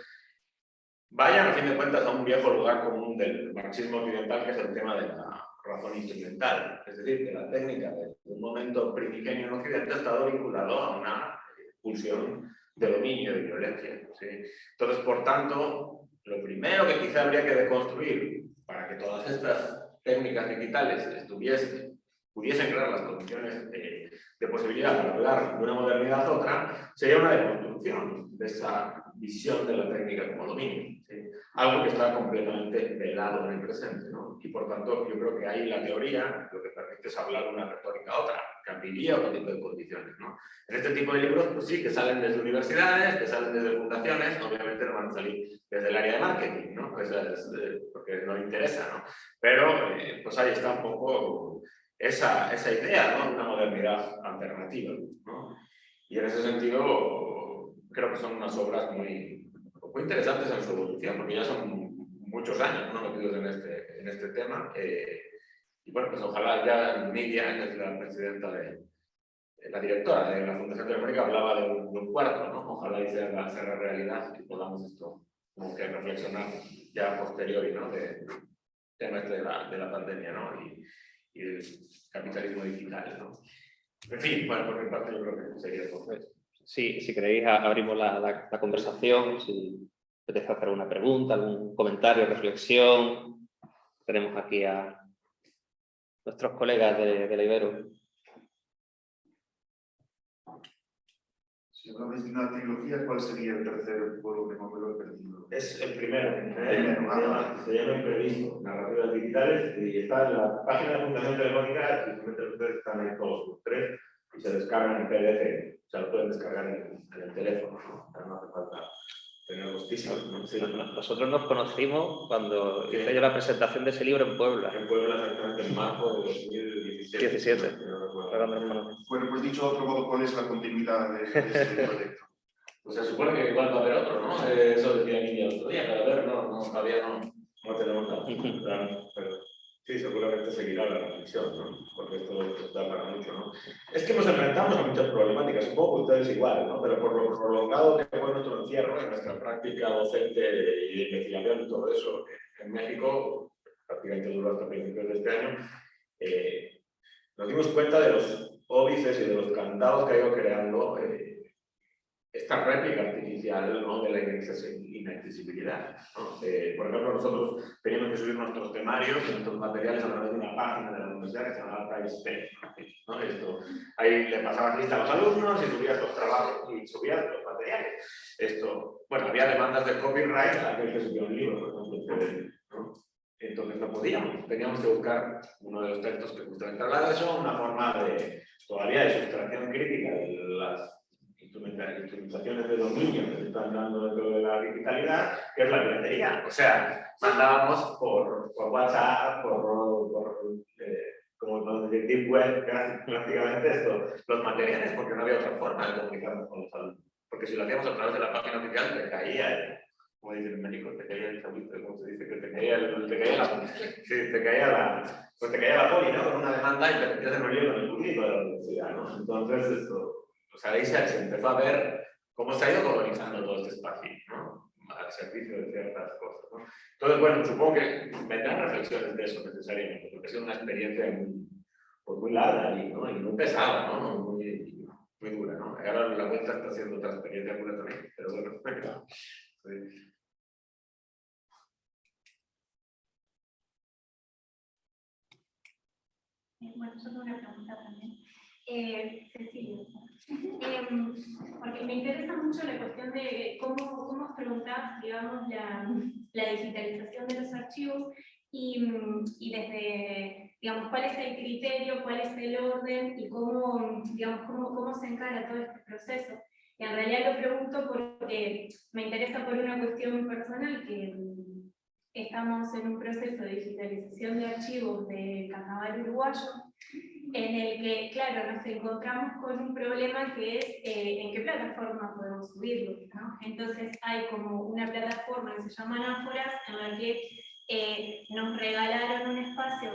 vayan a fin de cuentas a un viejo lugar común del marxismo occidental, que es el tema de la razón instrumental. Es decir, que la técnica de un momento primigenio en Occidente ha estado vinculado a una pulsión de dominio, de violencia, ¿sí? Entonces, por tanto, lo primero que quizá habría que deconstruir para que todas estas técnicas digitales pudiesen crear las condiciones de posibilidad para hablar de una modernidad a otra, sería una deconstrucción de esa visión de la técnica como dominio, ¿sí? Algo que está completamente velado en el presente, ¿no? Y por tanto, yo creo que ahí la teoría lo que permite es hablar de una retórica a otra, que abriría otro tipo de condiciones, ¿no? En este tipo de libros, pues sí, que salen desde universidades, que salen desde fundaciones, obviamente no van a salir desde el área de marketing, ¿no? Pues porque no interesa, ¿no? Pero, pues ahí está un poco esa idea, ¿no?, de una modernidad alternativa, ¿no? Y en ese sentido, creo que son unas obras muy interesantes en su evolución, porque ya son muchos años, ¿no?, metidos en este tema. Y bueno, pues ojalá ya Nidia, que es la presidenta la directora de la Fundación Telefónica, hablaba de un cuarto, ¿no? Ojalá y sea la realidad y podamos esto como que reflexionar ya a posteriori, ¿no?, de temas de la pandemia, ¿no?, y del capitalismo digital, ¿no? En fin, bueno, por mi parte yo creo que sería todo. Sí, si queréis abrimos la conversación, si apetece hacer alguna pregunta, algún comentario, reflexión. Tenemos aquí a nuestros colegas de la Ibero. Si habláis de una trilogía, ¿cuál sería el tercer volumen? No me lo he perdido. Es el primero. Se llama Imprevisto, narrativas digitales, y está en la página de la Fundación Telefónica, y ustedes están ahí todos los tres, y se descargan en PDF, o sea, lo pueden descargar en el teléfono, ¿no? No hace falta tenerlos físicos, ¿no? Sí. Nosotros nos conocimos cuando hice yo la presentación de ese libro en Puebla. En Puebla, exactamente, en marzo de 2017. Bueno, pues dicho de otro modo, ¿cuál es la continuidad de ese proyecto? Pues se supone que igual va a haber otro, ¿no? Eso decía Nidia el otro día, pero a ver, todavía no tenemos nada. Pero sí, seguramente seguirá la reflexión, ¿no? Porque esto da para mucho, ¿no? Es que nos enfrentamos a muchas problemáticas, supongo que ustedes igual, ¿no? Pero por lo prolongado que fue nuestro encierro en nuestra práctica docente y de investigación y todo eso, en México, prácticamente duró hasta principios de este año, nos dimos cuenta de los óbices y de los candados que ha ido creando esta réplica artificial, ¿no?, de la inaccesibilidad, ¿no? Por ejemplo, nosotros teníamos que subir nuestros temarios y nuestros materiales a través de una página de la universidad que se llamaba PriceSpace, ¿no? Ahí le pasabas lista a los alumnos y subías los trabajos y subías los materiales. Bueno, había demandas de copyright a aquel que subió un libro, por ejemplo, ¿no? Entonces no podíamos, teníamos que buscar uno de los textos que justamente hablaba de eso, una forma todavía de sustracción crítica de las instrumentaciones de dominio que se están dando dentro de la digitalidad, que es la piratería. O sea, mandábamos por WhatsApp, como de Deep Web, prácticamente los materiales, porque no había otra forma de comunicarnos con los alumnos. Porque si lo hacíamos a través de la página oficial, te caía como dicen en México, te caía el chavito, ¿cómo se dice? Que te caía la poli, ¿no? Con una demanda y te metías en un lío con el público de la universidad, ¿no? Entonces, o sea, ahí se empezó a ver cómo se ha ido colonizando todo este espacio, ¿no? Al servicio de ciertas cosas, ¿no? Entonces, bueno, supongo que vendrán reflexiones de eso necesariamente, porque ha sido una experiencia muy larga ¿no? Y muy pesada, ¿no? Muy dura, ¿no? Ahora la vuelta está haciendo otra experiencia dura también, pero bueno, sí. Bueno, yo tengo una pregunta también. Cecilia, porque me interesa mucho la cuestión de cómo afrontás, digamos, la digitalización de los archivos y desde, digamos, cuál es el criterio, cuál es el orden y cómo, digamos, cómo se encara todo este proceso. Y en realidad lo pregunto porque me interesa por una cuestión personal, que estamos en un proceso de digitalización de archivos de carnaval uruguayo, en el que, claro, nos encontramos con un problema que es en qué plataforma podemos subirlo, ¿no? Entonces hay como una plataforma que se llama Anáforas, en la que nos regalaron un espacio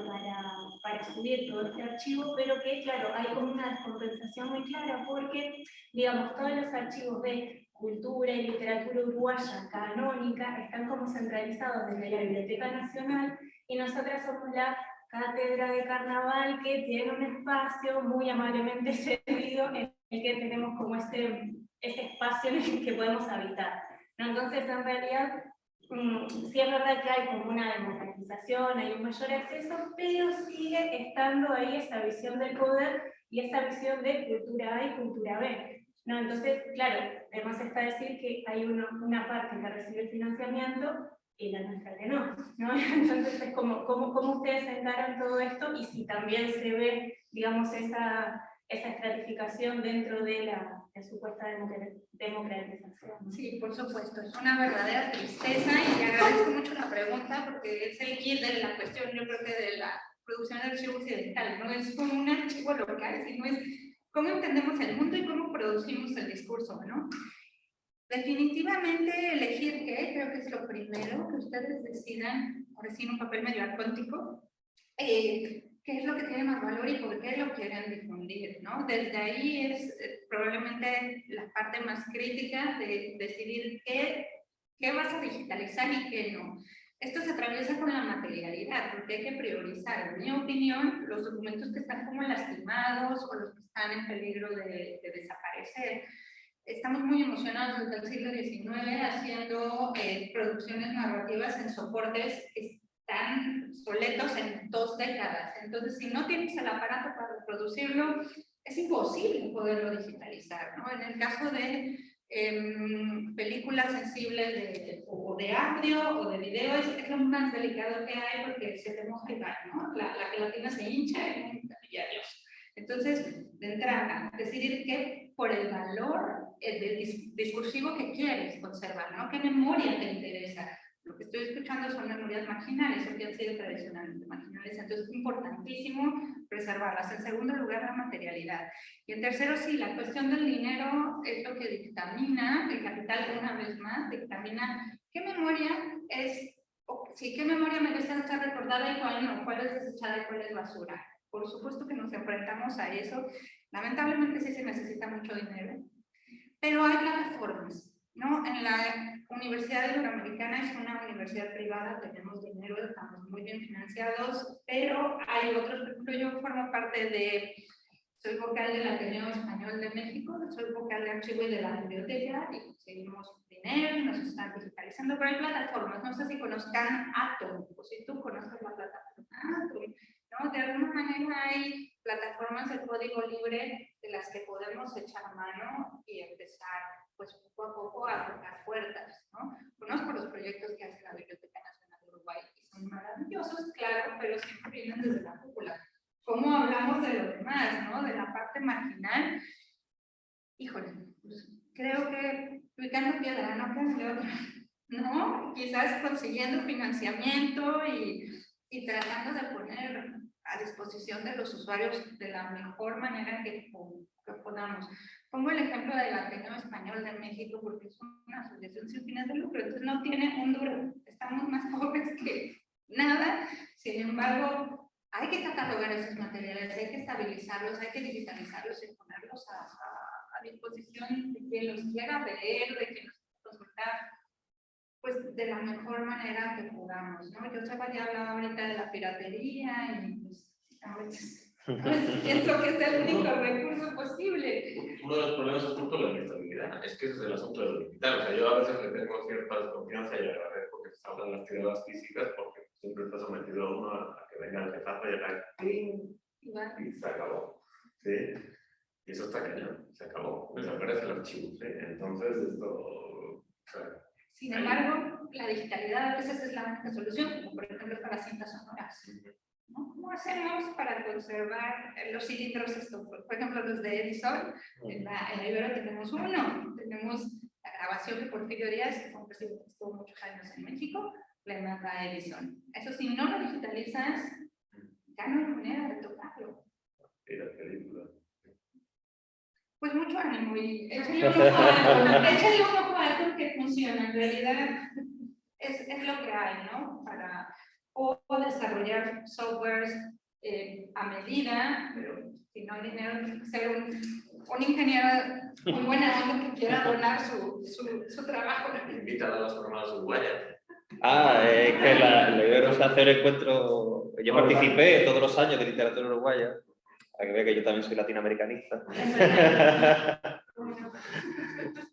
para subir todo este archivo, pero que, claro, hay como una descompensación muy clara porque, digamos, todos los archivos de cultura y literatura uruguaya canónica están como centralizados desde la Biblioteca Nacional y nosotras somos la cátedra de carnaval que tiene un espacio muy amablemente cedido en el que tenemos como ese espacio en el que podemos habitar, ¿no? Entonces, en realidad, sí es verdad que hay como una democratización, hay un mayor acceso, pero sigue estando ahí esa visión del poder y esa visión de cultura A y cultura B, ¿no? Entonces, claro, además está decir que hay una parte que recibe el financiamiento y la nuestra que no, ¿no? Entonces es como cómo ustedes encaran todo esto y si también se ve, digamos, esa estratificación dentro de la supuesta democratización, ¿no? Sí, por supuesto, es una verdadera tristeza y agradezco mucho la pregunta porque es el kit de la cuestión, yo creo que de la producción de archivo occidental, no es como un archivo local, sino es cómo entendemos el mundo y cómo producimos el discurso, ¿no? Definitivamente elegir qué, creo que es lo primero, que ustedes decidan, ahora sí en un papel medio arcóntico, qué es lo que tiene más valor y por qué lo quieren difundir, ¿no? Desde ahí es probablemente la parte más crítica de decidir qué vas a digitalizar y qué no. Esto se atraviesa con la materialidad, porque hay que priorizar, en mi opinión, los documentos que están como lastimados o los que están en peligro de desaparecer. Estamos muy emocionados desde el siglo XIX haciendo producciones narrativas en soportes que están obsoletos en 2 décadas. Entonces, si no tienes el aparato para reproducirlo, es imposible poderlo digitalizar, ¿no? En el caso de películas sensibles o de audio o de video, es lo más delicado que hay porque se te moja el baño, ¿no? La gelatina se hincha y adiós. Entonces, de entrada, decidir que por el valor discursivo que quieres conservar, ¿no? ¿Qué memoria te interesa? Lo que estoy escuchando son memorias marginales, o que han sido tradicionalmente marginales, entonces es importantísimo preservarlas. En segundo lugar, la materialidad. Y en tercero, sí, la cuestión del dinero es lo que dictamina, el capital una vez más, dictamina qué memoria es, sí, qué memoria merece estar recordada y cuál no, cuál es desechada y cuál es basura. Por supuesto que nos enfrentamos a eso. Lamentablemente sí se necesita mucho dinero, pero hay plataformas, ¿no? En la Universidad Iberoamericana es una universidad privada, tenemos dinero, estamos muy bien financiados, pero hay otros, por ejemplo, yo formo parte soy vocal del Ateneo Español de México, soy vocal de archivo y de la biblioteca, y conseguimos dinero y nos están digitalizando, pero hay plataformas, no sé si conozcan Atom, o si tú conoces la plataforma Atom, ¿no? De alguna manera hay plataformas de código libre de las que podemos echar mano y empezar, pues poco a poco, a tocar puertas, ¿no? Conozco los proyectos que hace la Biblioteca Nacional de Uruguay y son maravillosos, claro, pero siempre vienen desde la cúpula. ¿Cómo hablamos de lo demás, ¿no? De la parte marginal. Híjole, pues creo que picando piedra, no queda de otra, ¿no? Quizás consiguiendo financiamiento y tratando de poner a disposición de los usuarios de la mejor manera que podamos. Pongo el ejemplo del Ateneo Español de México porque es una asociación sin fines de lucro, entonces no tiene un duro, estamos más pobres que nada, sin embargo, hay que catalogar esos materiales, hay que estabilizarlos, hay que digitalizarlos y ponerlos a disposición de quien los quiera ver, de quien los quiera consultar, pues de la mejor manera que podamos, ¿no? Yo sé que ya hablaba ahorita de la piratería y pues a veces pienso que es el único recurso posible. Uno de los problemas es justo la inestabilidad, es que ese es el asunto de lo digital. O sea, yo a veces le tengo cierta desconfianza y agradezco que se hablan las tiradas físicas porque siempre está sometido a uno a que venga el jefazo y haga y se acabó. ¿Sí? Y eso está cañón, se acabó, desaparece el archivo. ¿Sí? Entonces, esto. O sea, sin embargo, la digitalidad a veces es la única solución, como por ejemplo para cintas sonoras, ¿no? ¿Cómo hacemos para conservar los cilindros estos? Por ejemplo, los de Edison, en la Ibero tenemos uno, tenemos la grabación de Porfirio Díaz, que estuvo muchos años en México, la marca Edison. Eso si no lo digitalizas, ya no hay manera de tocarlo. Y las películas. Pues mucho ánimo y échale un ojo a algo que funciona. En realidad es lo que hay, ¿no? O desarrollar softwares a medida, pero si no hay dinero, tiene que ser un ingeniero muy buena onda que quiera donar su trabajo. Invita a las jornadas uruguayas. Es que la Ibero se hace el encuentro. Yo participé todos los años de literatura uruguaya. Hay que ver que yo también soy latinoamericanista.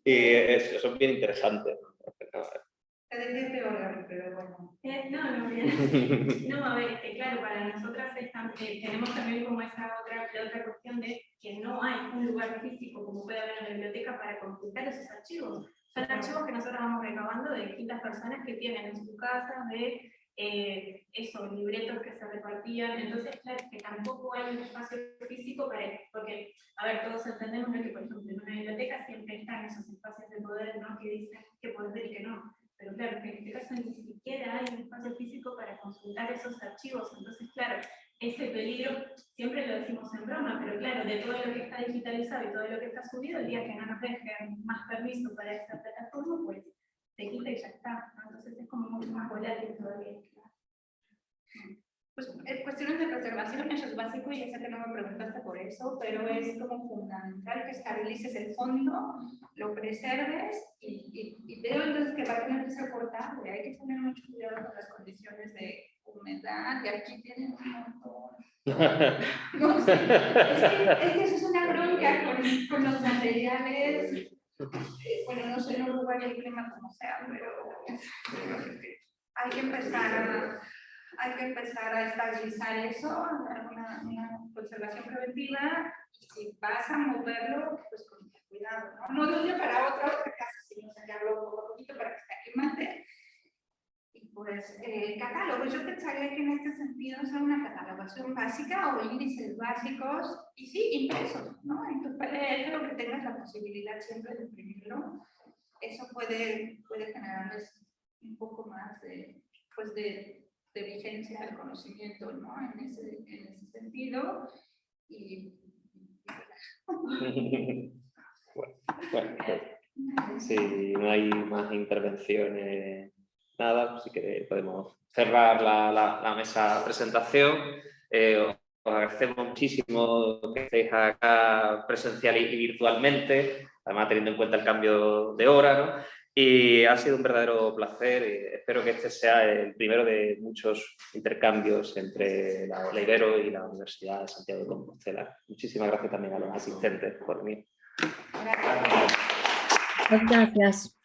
Y eso es bien interesante. Te decía peor, pero bueno. No, a ver, claro, para nosotras tenemos también como esa otra cuestión de que no hay un lugar físico como puede haber en la biblioteca para consultar esos archivos. Son archivos que nosotros vamos recabando de distintas personas que tienen en su casa, de esos libretos que se repartían. Entonces, claro, que tampoco hay un espacio físico para eso, porque, a ver, todos entendemos, ¿no?, que, por ejemplo, en una biblioteca siempre están esos espacios de poder, ¿no?, que dicen que puede ser y que no. Pero claro, que en este caso ni siquiera hay un espacio físico para consultar esos archivos. Entonces, claro, ese peligro, siempre lo decimos en broma, pero claro, de todo lo que está digitalizado y todo lo que está subido, el día que no nos dejen más permiso para esta plataforma, pues se quita y ya está, ¿no? Entonces es como mucho más volátil todavía. Pues en cuestiones de preservación eso es básico y ya sé que no me preguntaste por eso, pero es como fundamental que estabilices el fondo, lo preserves y veo entonces que va a tener que ser portable. Hay que tener mucho cuidado con las condiciones de humedad y aquí tienen un montón. No sé, es que eso es una bronca con los materiales. Bueno, no sé en Uruguay el clima como sea, pero hay que empezar a estabilizar eso, una conservación preventiva, y si vas a moverlo, pues con cuidado, ¿no? No de un día para otra casa, sino sacarlo poco a poquito para que se aclimate. Y pues, catálogos, yo pensaría que en este sentido es una catalogación básica o índices básicos, y sí, impresos, ¿no? En tu PDF, que tengas la posibilidad siempre de imprimirlo, eso puede generarles un poco más de vigencia del conocimiento, ¿no? En ese sentido. Y bueno, si no hay más intervenciones, nada, pues sí que podemos cerrar la mesa de presentación. Os agradecemos muchísimo que estéis acá presencial y virtualmente, además teniendo en cuenta el cambio de hora, ¿no? Y ha sido un verdadero placer y espero que este sea el primero de muchos intercambios entre la Ibero y la Universidad de Santiago de Compostela. Muchísimas gracias también a los asistentes por venir. Gracias.